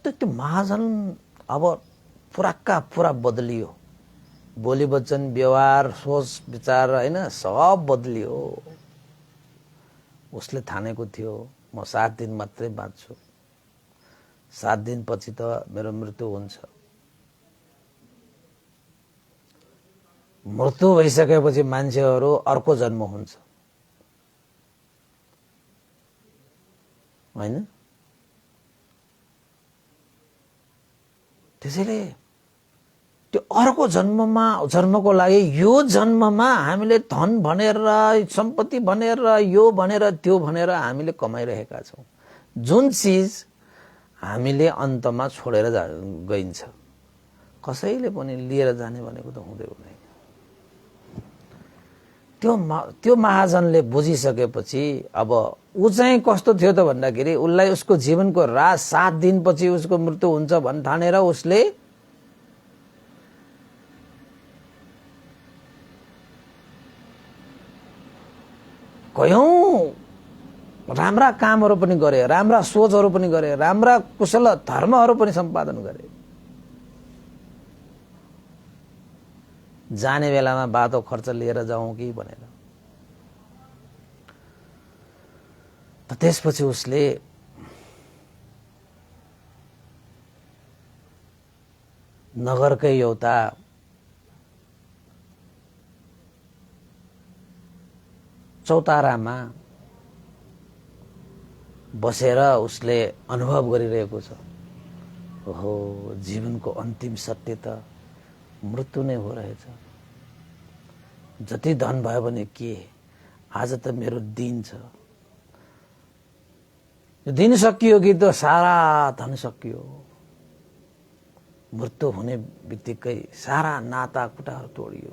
त्यो महाजन अब पुराका पुरा बदलियो। बोली वचन व्यवहार सोच विचार हैन सब बदलियो। उसले ठानेको थियो म 7 दिन मात्रै बाँच्छु, 7 दिनपछि त मेरो मृत्यु हुन्छ। मृत्यु भइसकेपछि मान्छेहरू अर्को जन्म हुन्छ हैन। त्यसैले त्यो अर्को जन्मको लागि यो जन्ममा हामीले धन भनेर, सम्पत्ति भनेर, यो भनेर त्यो भनेर हामीले कमाइरहेका छौं। जुन चीज हामीले अन्तमा छोडेर गइन्छ। कसैले पनि लिएर जाने भनेको त हुँदै हुँदैन। त्यो महाजनले बुझिसकेपछि अब ऊ चाहिँ कस्तो थियो त भन्दाखेरि उसलाई उसको जीवनको राज 7 दिनपछि उसको मृत्यु हुन्छ भन्न ठानेर उसले कयौं राम्रा कामहरू पनि गरे, राम्रा सोचहरू पनि गरे, राम्रा कुशल धर्महरू पनि सम्पादन गरे। जाने बेलामा बाटो खर्च लिएर जाउँ कि भनेर। त त्यसपछि उसले नगरकै एउटा चौतारामा बसेर उसले अनुभव गरिरहेको छ। ओहो, जीवनको अन्तिम सत्य त मृत्यु नै हो रहेछ। जति धन भयो भने के, आज त मेरो दिन छ। यो दिन सकियो कि त सारा धन सकियो। मृत्यु हुने बित्तिकै सारा नाता कुटाहरू तोडियो,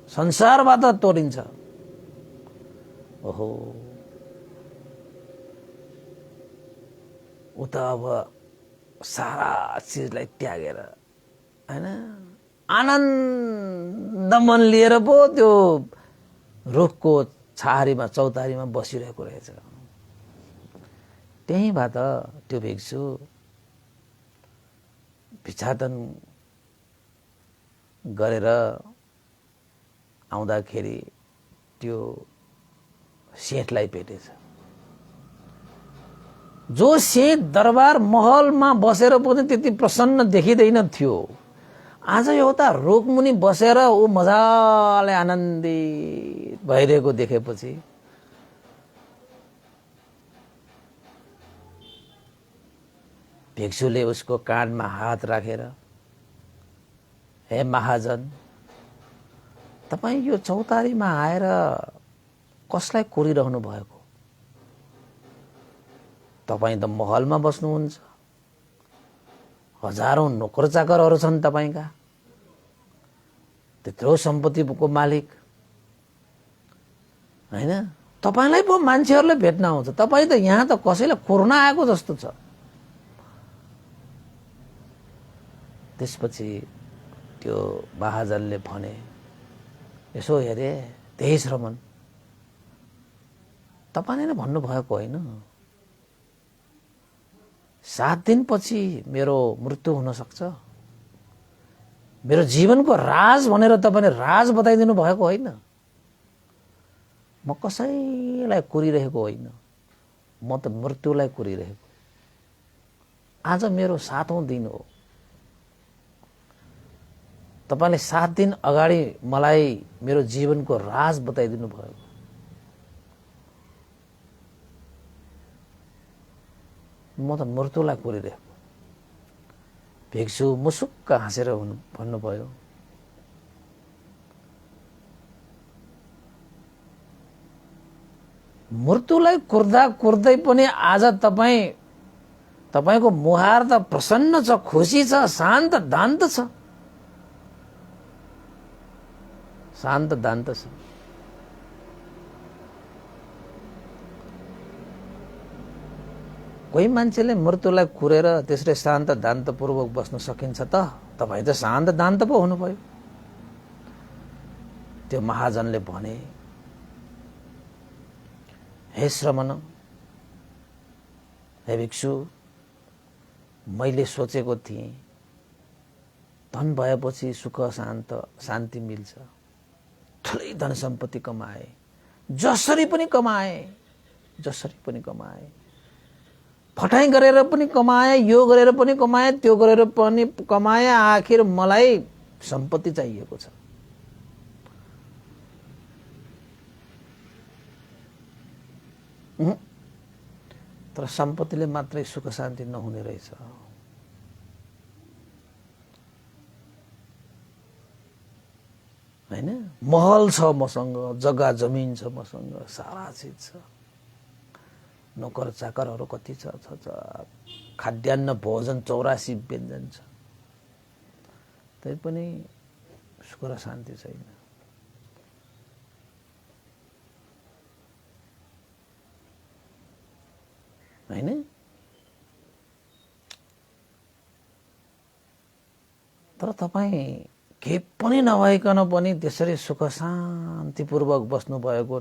संसारबाट तोडिन्छ। ओहो, ऊ त अब सारा चिजलाई त्यागेर हैन आनन्द मन लिएर पो त्यो रुखको छाहारीमा चौतारीमा बसिरहेको रहेछ। त्यहीबाट त्यो भिक्षु भिक्षाटन गरेर आउँदाखेरि त्यो सेठलाई भेटेछ। जो सेठ दरबार महलमा बसेर पनि त्यति प्रसन्न देखिँदैन थियो, आज एउटा रुखमुनि बसेर ऊ मजाले आनन्दित भइरहेको देखेपछि भिक्षुले उसको कानमा हात राखेर, हे महाजन, तपाईं यो चौतारीमा आएर कसलाई कोरिरहनु भएको? तपाईं त महलमा बस्नुहुन्छ, हजारौं नोकर चाकरहरू छन् तपाईंका, त्यत्रो सम्पत्तिको मालिक हैन, तपाईलाई पो मान्छेहरूले भेट्न आउँछ। तपाईँ त यहाँ त कसैलाई कोरोना आएको जस्तो छ। त्यसपछि त्यो महाजनले भने, यसो हेरे त्यही श्रमण तपाईले नै भन्नुभएको होइन, 7 दिनपछि मेरो मृत्यु हुन सक्छ। मेरो जीवनको राज भनेर तपाईले राज बताइदिनु भएको होइन। म कसैलाई कुरिरहेको होइन, म त मृत्युलाई कुरिरहेको। आज मेरो 7औं दिन हो। तपाईले 7 दिन अगाडि मलाई मेरो जीवनको राज बताइदिनु भयो। म त मृत्युलाई कुरिरहेको। भिक्षु मुसुक्क हाँसेर भन्नुभयो, मृत्युलाई कुर्दा कुर्दै पनि आज तपाईको मुहार त प्रसन्न छ, खुसी छ, शान्त दान्त छ। शान्त दान्त छ। कोही मान्छेले मृत्युलाई कुरेर त्यसरी शान्त दान्तपूर्वक बस्न सकिन्छ त? तपाईँ त शान्त दान्त पो हुनुभयो। त्यो महाजनले भने, हे श्रमण, हे भिक्षु, मैले सोचेको थिएँ धन भएपछि सुख शान्ति मिल्छ। ठुलै धन सम्पत्ति कमाए, जसरी पनि कमाए, फटाई गरेर पनि कमाए, यो गरेर पनि कमाए, त्यो गरेर पनि कमाए, आखिर मलाई सम्पत्ति चाहिएको छ। तर सम्पत्तिले मात्रै सुख शान्ति नहुने रहेछ। हैन? महल छ मसँग, जग्गा जमिन छ मसँग, सारा चीज छ, नोकर चाकरहरू कति छ, खाद्यान्न भोजन 84 व्यञ्जन छ, तै पनि सुख र शान्ति छैन। हैन? तर तपाईँ के पनि नभइकन पनि त्यसरी सुख शान्तिपूर्वक बस्नु भएको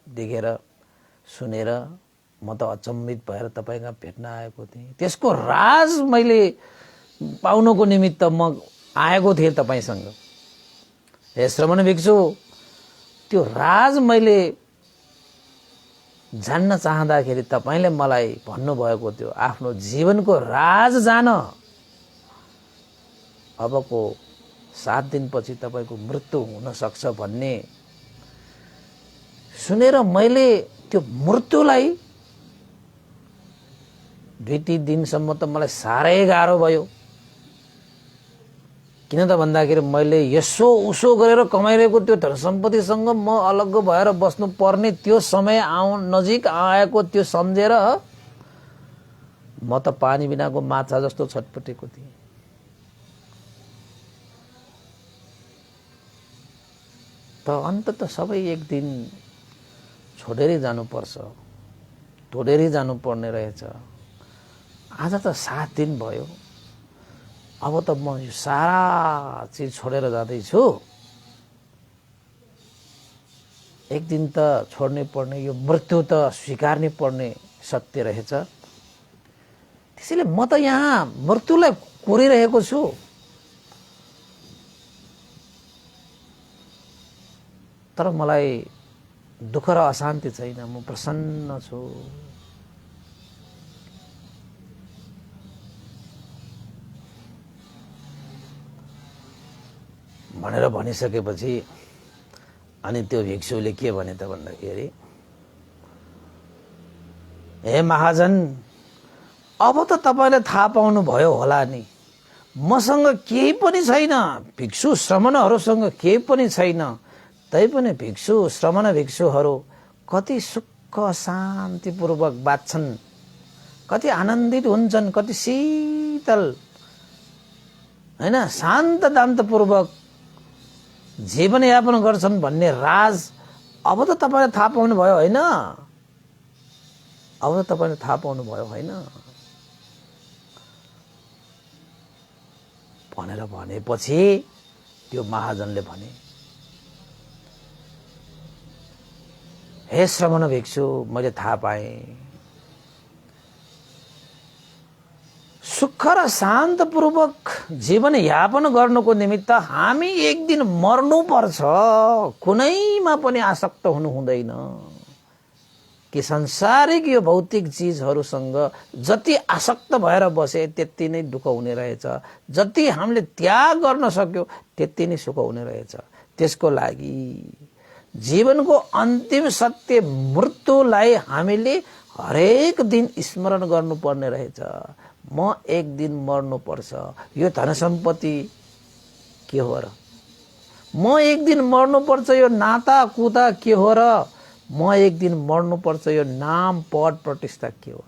देखेर सुनेर म त अचम्मित भएर तपाईसँग भेट्न आएको थिएँ। त्यसको राज मैले पाउनको निमित्त म आएको थिएँ तपाईसँग। हे श्रमण भिक्षु, त्यो राज मैले जान्न चाहँदाखेरि तपाईले मलाई भन्नुभएको थियो आफ्नो जीवनको राज जान। अबको 7 दिनपछि तपाईको मृत्यु हुन सक्छ भन्ने सुनेर मैले त्यो मृत्युलाई 2-3 दिनसम्म त मलाई साह्रै गाह्रो भयो। किन त भन्दाखेरि मैले यसो उसो गरेर कमाइरहेको त्यो धन सम्पत्तिसँग म अलग्ग भएर बस्नु पर्ने त्यो समय नजिक आएको त्यो सम्झेर म त पानी बिनाको माछा जस्तो छटपटेको थिएँ। त अन्ततः सबै एक दिन छोडेरै जानुपर्छ, तोडेरै जानुपर्ने रहेछ। आज त 7 दिन भयो। अब त म यो सारा चीज छोडेर जाँदैछु। एक दिन त छोड्नै पर्ने, यो मृत्यु त स्वीकार्नै पर्ने सत्य रहेछ। त्यसैले म त यहाँ मृत्युलाई कोरिरहेको छु। तर मलाई दुःख र अशान्ति छैन, म प्रसन्न छु। भनेर भनिसकेपछि अनि त्यो भिक्षुले के भने त भन्दाखेरि, हे महाजन, अब त तपाईले थाहा पाउनु भयो होला नि, मसँग केही पनि छैन, भिक्षु श्रमणहरूसँग केही पनि छैन। तैपनि भिक्षु श्रमण भिक्षुहरू कति सुख शान्तिपूर्वक बाँच्छन्, कति आनन्दित हुन्छन्, कति शीतल हैन शान्त दान्तपूर्वक जीवनयापन गर्छन् भन्ने राज अब त तपाईले थाहा पाउनु भयो हैन? अब त तपाईले थाहा पाउनु भयो हैन? भनेर भनेपछि त्यो महाजनले भने, हे श्रमण भिक्षु, मैले थाहा पाएँ सुख र शान्तपूर्वक जीवन यापन गर्नको निमित्त हामी एक दिन मर्नु पर्छ। कुनैमा पनि आसक्त हुनु हुँदैन कि संसारिक यो भौतिक चीजहरूसँग जति आसक्त भएर बसे त्यति नै दुःख हुने रहेछ, जति हामीले त्याग गर्न सक्यो त्यति नै सुख हुने रहेछ। त्यसको लागि जीवनको अन्तिम सत्य मृत्युलाई हामीले हरेक दिन स्मरण गर्नुपर्ने रहेछ। म एक दिन मर्नु पर्छ, यो धन सम्पत्ति के हो र? म एक दिन मर्नु पर्छ, यो नाता कुता के हो र? म एक दिन मर्नु पर्छ, यो नाम पद प्रतिष्ठा के हो र?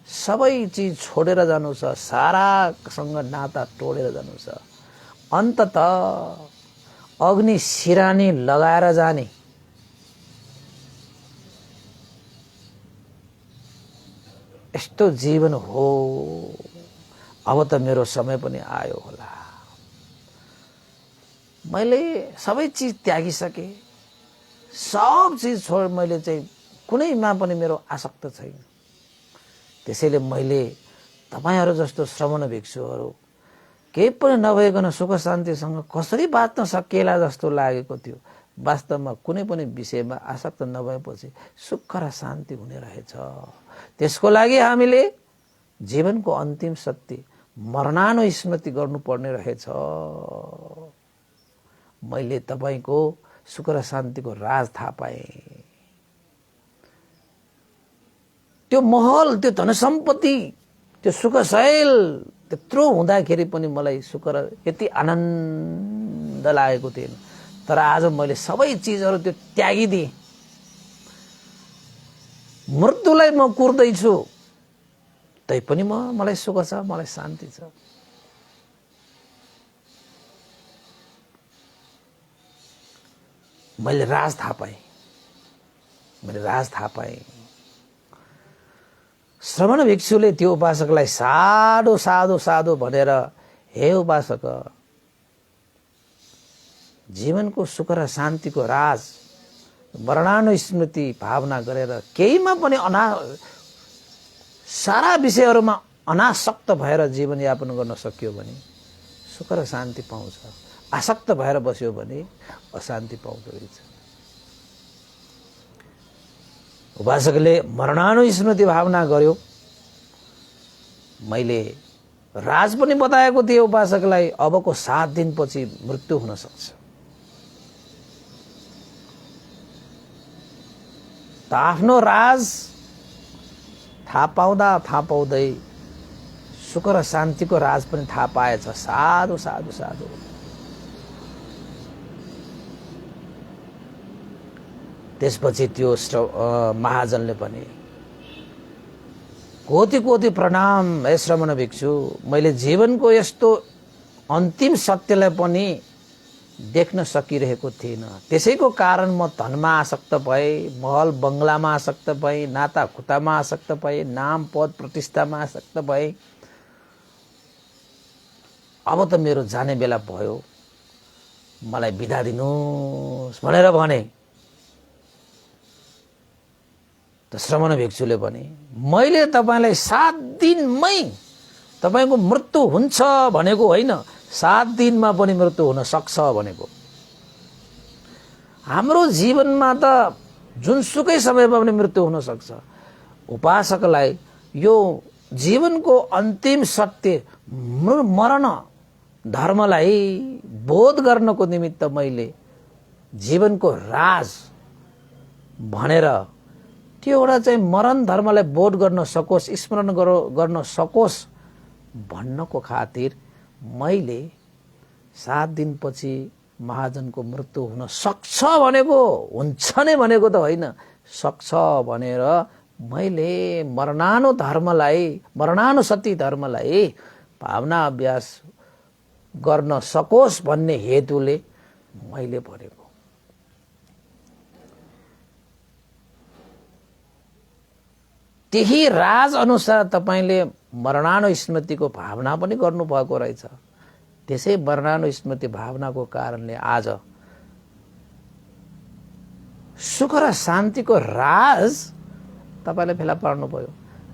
सबै चीज छोडेर जानु छ, सारासँग नाता तोडेर जानु छ। अन्ततः अग्नि सिरानी लगाएर जाने। यस्तो जीवन हो। अब त मेरो समय पनि आयो होला। मैले सबै चीज त्यागिसके, सब चीज छोड, मैले चाहिँ कुनैमा पनि मेरो आसक्त छैन। त्यसैले मैले तपाईहरु जस्तो श्रमण भिक्षुहरू केही पनि नभइकन सुख शान्तिसँग कसरी बाँच्न सकिएला जस्तो लागेको थियो। वास्तवमा कुनै पनि विषयमा आसक्त नभएपछि सुख र शान्ति हुने रहेछ। त्यसको लागि हामीले जीवनको अन्तिम सत्य मरणानुस्मृति गर्नुपर्ने रहेछ। मैले तपाईको सुख र शान्तिको राज थाहा पाएँ। त्यो महल, त्यो धन सम्पत्ति, त्यो सुखशैल त्यत्रो हुँदाखेरि पनि मलाई सुख र यति आनन्द लागेको थिएन। तर आज मैले सबै चीजहरू त्यो त्यागिदिएँ। मृत्युलाई म कुर्दैछु, तैपनि मलाई सुख छ, मलाई शान्ति छ। मैले राज थाहा पाएँ। मैले राज थाहा पाएँ। श्रमण भिक्षुले त्यो उपासकलाई साधु साधु साधु भनेर, हे उपासक, जीवनको सुख र शान्तिको राज मरणानुस्मृति भावना गरेर केहीमा पनि सारा विषयहरूमा अनासक्त भएर जीवन यापन गर्न सकियो भने सुख र शान्ति पाउँछ। आसक्त भएर बस्यो भने अशान्ति पाउँदो रहेछ। उपासकले मरणानुस्मृति भावना गर्यो। मैले राज पनि बताएको थिएँ उपासकलाई, अबको 7 दिनपछि मृत्यु हुन सक्छ। त आफ्नो राज थाहा पाउँदै सुख र शान्तिको राज पनि थाहा पाएछ। साधु साधु साधु। त्यसपछि त्यो महाजनले पनि, कोटि कोटि प्रणाम हे श्रमण भिक्षु, मैले जीवनको यस्तो अन्तिम सत्यलाई पनि देख्न सकिरहेको थिएन। त्यसैको कारण म धनमा आसक्त भएँ, महल बंगलामा आसक्त भएँ, नाता खुतामा आसक्त भएँ, नाम पद प्रतिष्ठामा आसक्त भएँ। अब त मेरो जाने बेला भयो, मलाई बिदा दिनुहोस् भनेर भने। त श्रमण भिक्षुले भने, मैले तपाईलाई 7 दिनमै तपाईको मृत्यु हुन्छ भनेको होइन, 7 दिनमा पनि मृत्यु हुन सक्छ भनेको। हाम्रो जीवनमा त जुनसुकै समयमा पनि मृत्यु हुन सक्छ। उपासकलाई यो जीवनको अन्तिम सत्य मरण धर्मलाई बोध गर्नको निमित्त मैले जीवनको राज भनेर त्यो एउटा चाहिँ मरण धर्मलाई बोध गर्न सकोस्, स्मरण गर्न सकोस् भन्नको खातिर मैले 7 दिनपछि महाजनको मृत्यु हुन सक्छ भनेको, हुन्छ नै भनेको त होइन, सक्छ भनेर मैले मरणानुसती धर्मलाई भावना अभ्यास गर्न सकोस् भन्ने हेतुले मैले भनेको। त्यही राज अनुसार तपाईले मरणानुस्मृतिको भावना पनि गर्नुभएको रहेछ। त्यसै मरणानुस्मृति भावनाको कारणले आज सुख र शान्तिको राज तपाईले फेला पार्नुभयो।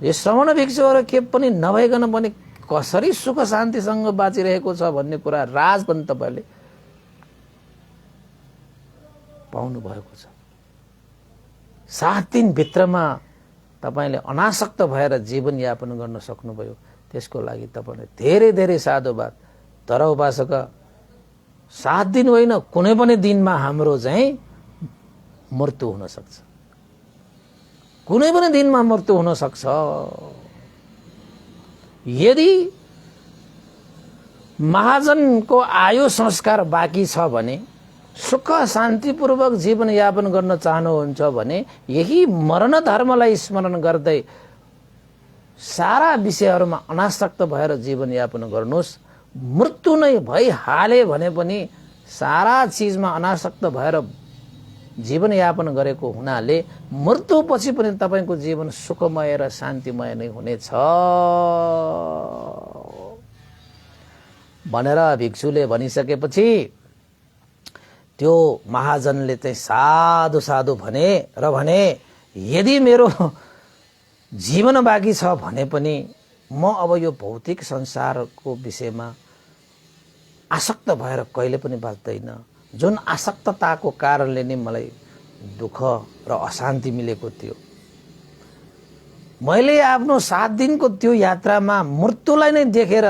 यो श्रमण भिक्षुहरू के पनि नभइकन पनि कसरी सुख शान्तिसँग बाँचिरहेको छ भन्ने कुरा राज पनि तपाईले पाउनु भएको छ। 7 दिन भित्रमा तपाईले अनासक्त भएर जीवन यापन गर्न सक्नुभयो। त्यसको लागि तपाईलाई धेरै धेरै साधुवाद। तर उपासक 7 दिन होइन, कुनै पनि दिनमा हाम्रो चाहिँ मृत्यु हुन सक्छ। कुनै पनि दिनमा मृत्यु हुन सक्छ। यदि महाजनको आयु संस्कार बाँकी छ भने, सुख शान्तिपूर्वक जीवन यापन गर्न चाहनुहुन्छ भने यही मरण धर्मलाई स्मरण गर्दै सारा विषयहरूमा अनासक्त भएर जीवन यापन गर्नुहोस्। मृत्यु नै भइहाले भने पनि सारा चीजमा अनासक्त भएर जीवन यापन गरेको हुनाले मृत्युपछि पनि तपाईको जीवन सुखमय र शान्तिमय नै हुनेछ भनेर भिक्षुले भनिसकेपछि त्यो महाजनले चाहिँ साधु साधु भने र भने यदि मेरो जीवन बाँकी छ भने पनि म अब यो भौतिक संसारको विषयमा आसक्त भएर कहिले पनि बाँच्दैन। जुन आसक्तताको कारणले नै मलाई दुःख र अशान्ति मिलेको थियो, मैले आफ्नो 7 दिनको त्यो यात्रामा मृत्युलाई नै देखेर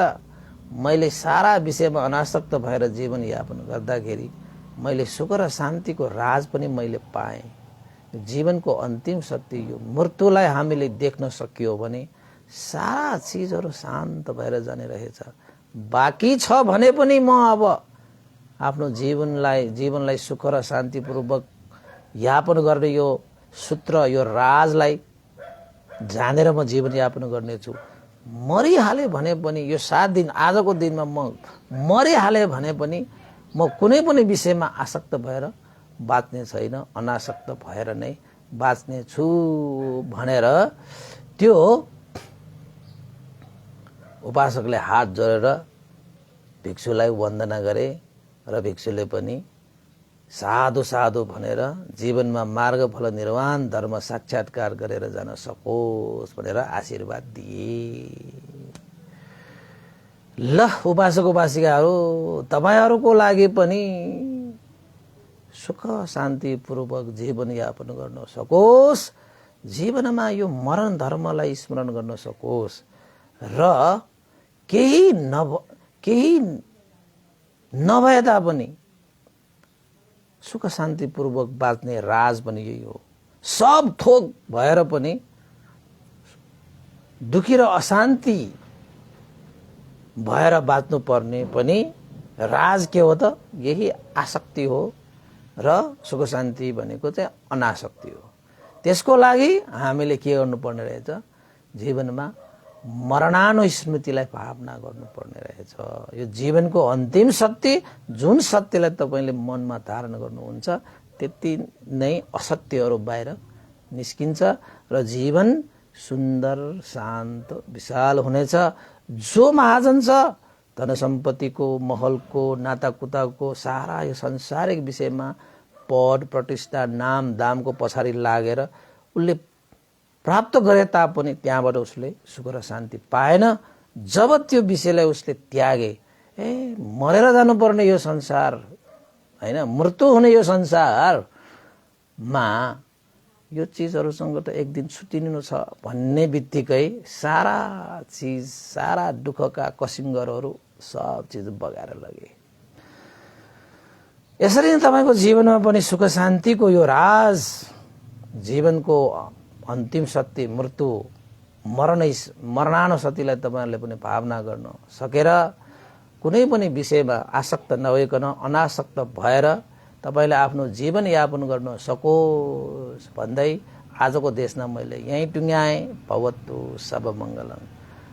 मैले सारा विषयमा अनासक्त भएर जीवन यापन गर्दाखेरि मैले सुख र शान्तिको राज पनि मैले पाएँ। जीवनको अन्तिम सत्य यो मृत्युलाई हामीले देख्न सकियो भने सारा चीजहरू शान्त भएर जाने रहेछ। बाँकी छ भने पनि म अब आफ्नो जीवनलाई सुख र शान्तिपूर्वक यापन गर्ने यो सूत्र, यो राजलाई जानेर म जीवन यापन गर्नेछु। मरिहाले भने पनि यो 7 दिन, आजको दिनमा म मरिहाले भने पनि म कुनै पनि विषयमा आसक्त भएर बाँच्ने छैन, अनासक्त भएर नै बाँच्ने छु भनेर त्यो उपासकले हात जोडेर भिक्षुलाई वन्दना गरे र भिक्षुले पनि साधु साधु भनेर जीवनमा मार्ग फल निर्वाण धर्म साक्षात्कार गरेर जान सकोस् भनेर आशीर्वाद दिए। ल उपासक उपासिकाहरू, तपाईहरूको लागि पनि सुख शान्तिपूर्वक जीवन यापन गर्न सकोस्, जीवनमा यो मरण धर्मलाई स्मरण गर्न सकोस् र केही नभए तापनि सुख शान्तिपूर्वक बाँच्ने राज पनि यही हो। सब थोक भएर पनि दुखी र अशान्ति भएर बाँच्नु पर्ने पनि राज के हो त? यही आसक्ति हो र सुख शान्ति भनेको चाहिँ अनासक्ति हो। त्यसको लागि हामीले के गर्नुपर्ने रहेछ? जीवनमा मरणानुस्मृतिलाई भावना गर्नुपर्ने रहेछ। यो जीवनको अन्तिम सत्य, जुन सत्यलाई तपाईले मनमा धारण गर्नुहुन्छ त्यति नै असत्यहरू बाहिर निस्किन्छ र जीवन सुन्दर शान्त विशाल हुनेछ। जो महाजन छ, धन सम्पत्तिको, महलको, नाताकुताको, सारा यो संसारिक विषयमा पद प्रतिष्ठा नाम दामको पछाडि लागेर उसले प्राप्त गरे तापनि त्यहाँबाट उसले सुख र शान्ति पाएन। जब त्यो विषयलाई उसले त्यागे, मरेर जानुपर्ने यो संसार हैन, मृत्यु हुने यो संसारमा यो चिजहरूसँग त एक दिन छुट्टिनु छ भन्ने बित्तिकै सारा चिज, सारा दुःखका कसिङ्गरहरू सब चिज बगाएर लगे। यसरी नै तपाईको जीवनमा पनि सुख शान्तिको यो राज, जीवनको अन्तिम सत्य मृत्यु मरणानुसतिलाई तपाईहरुले पनि भावना गर्न सकेर कुनै पनि विषयमा आसक्त नभइकन अनासक्त भएर तपाईले आफ्नो जीवन यापन गर्न सकोस् भन्दै आजको देशमा मैले यही टुङ्ग्याएँ। भवतु सब मङ्गलम्।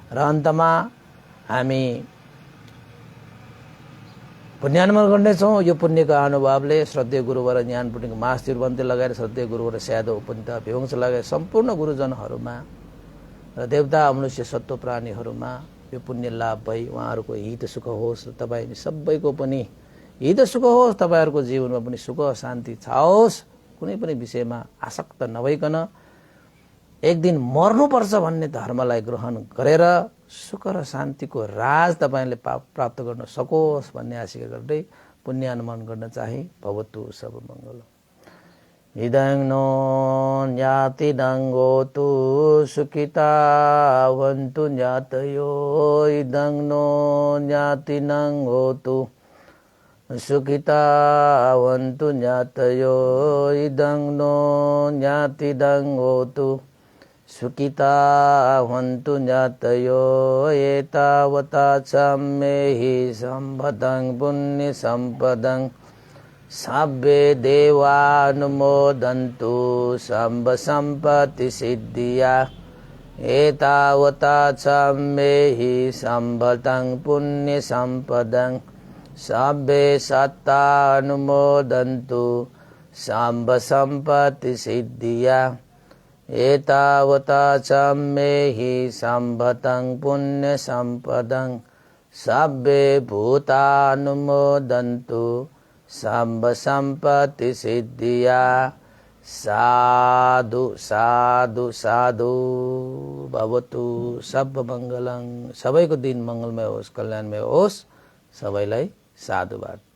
र अन्तमा हामी पुण्यानुमोदन गर्नेछौँ। यो पुण्यको अनुभवले श्रद्धेय गुरुवर ज्ञान पुण्यको मास तिरुवन्ती लगाएर श्रद्धेय गुरुवर स्यादो उपनित भिवंश लगाएर सम्पूर्ण गुरुजनहरूमा र देवता मनुष्य सत्व प्राणीहरूमा यो पुण्य लाभ भई उहाँहरूको हित सुख होस्, तपाईँ सबैको पनि हित सुख होस्, तपाईँहरूको जीवनमा पनि सुख शान्ति छाओस्, कुनै पनि विषयमा आसक्त नभइकन एक दिन मर्नुपर्छ भन्ने धर्मलाई ग्रहण गरेर सुख र शान्तिको राज तपाईँले प्राप्त गर्न सकोस् भन्ने आशा गर्दै पुण्य अनुमान गर्न चाहे। भवतु सब मङ्गल। इदं नो ज्ञातिदं गोतु सुखिता वन्तु ज्ञातयो, इदं नो ज्ञातिनं गोतु सुखिता वन्तु ज्ञातयो, इदं नो ज्ञातिदं गोतु सुखिता वन्तु ज्ञातयो, एतावता सम्मेहि सम्पदं पुण्य सम्पदं सब्बे देवानुमोदन्तु सम्ब सम्पत्ति सिद्धिया, एतावता सम्मेहि सम्पदं पुण्य सम्पदं सब्बे सत्तानुमोदन्तु सम्ब सम्पत्ति सिद्धिया, एतावता सम्मेहि सम्पदं पुण्य सम्पदं सब्बे भूतानुमोदन्तु सम्ब सम्पत्ति सिद्धिया। साधु साधु साधु। भवतु सब मङ्गलं। सबैको दिन मङ्गलमय होस्, कल्याणमय होस्। सबैलाई साधुवाद।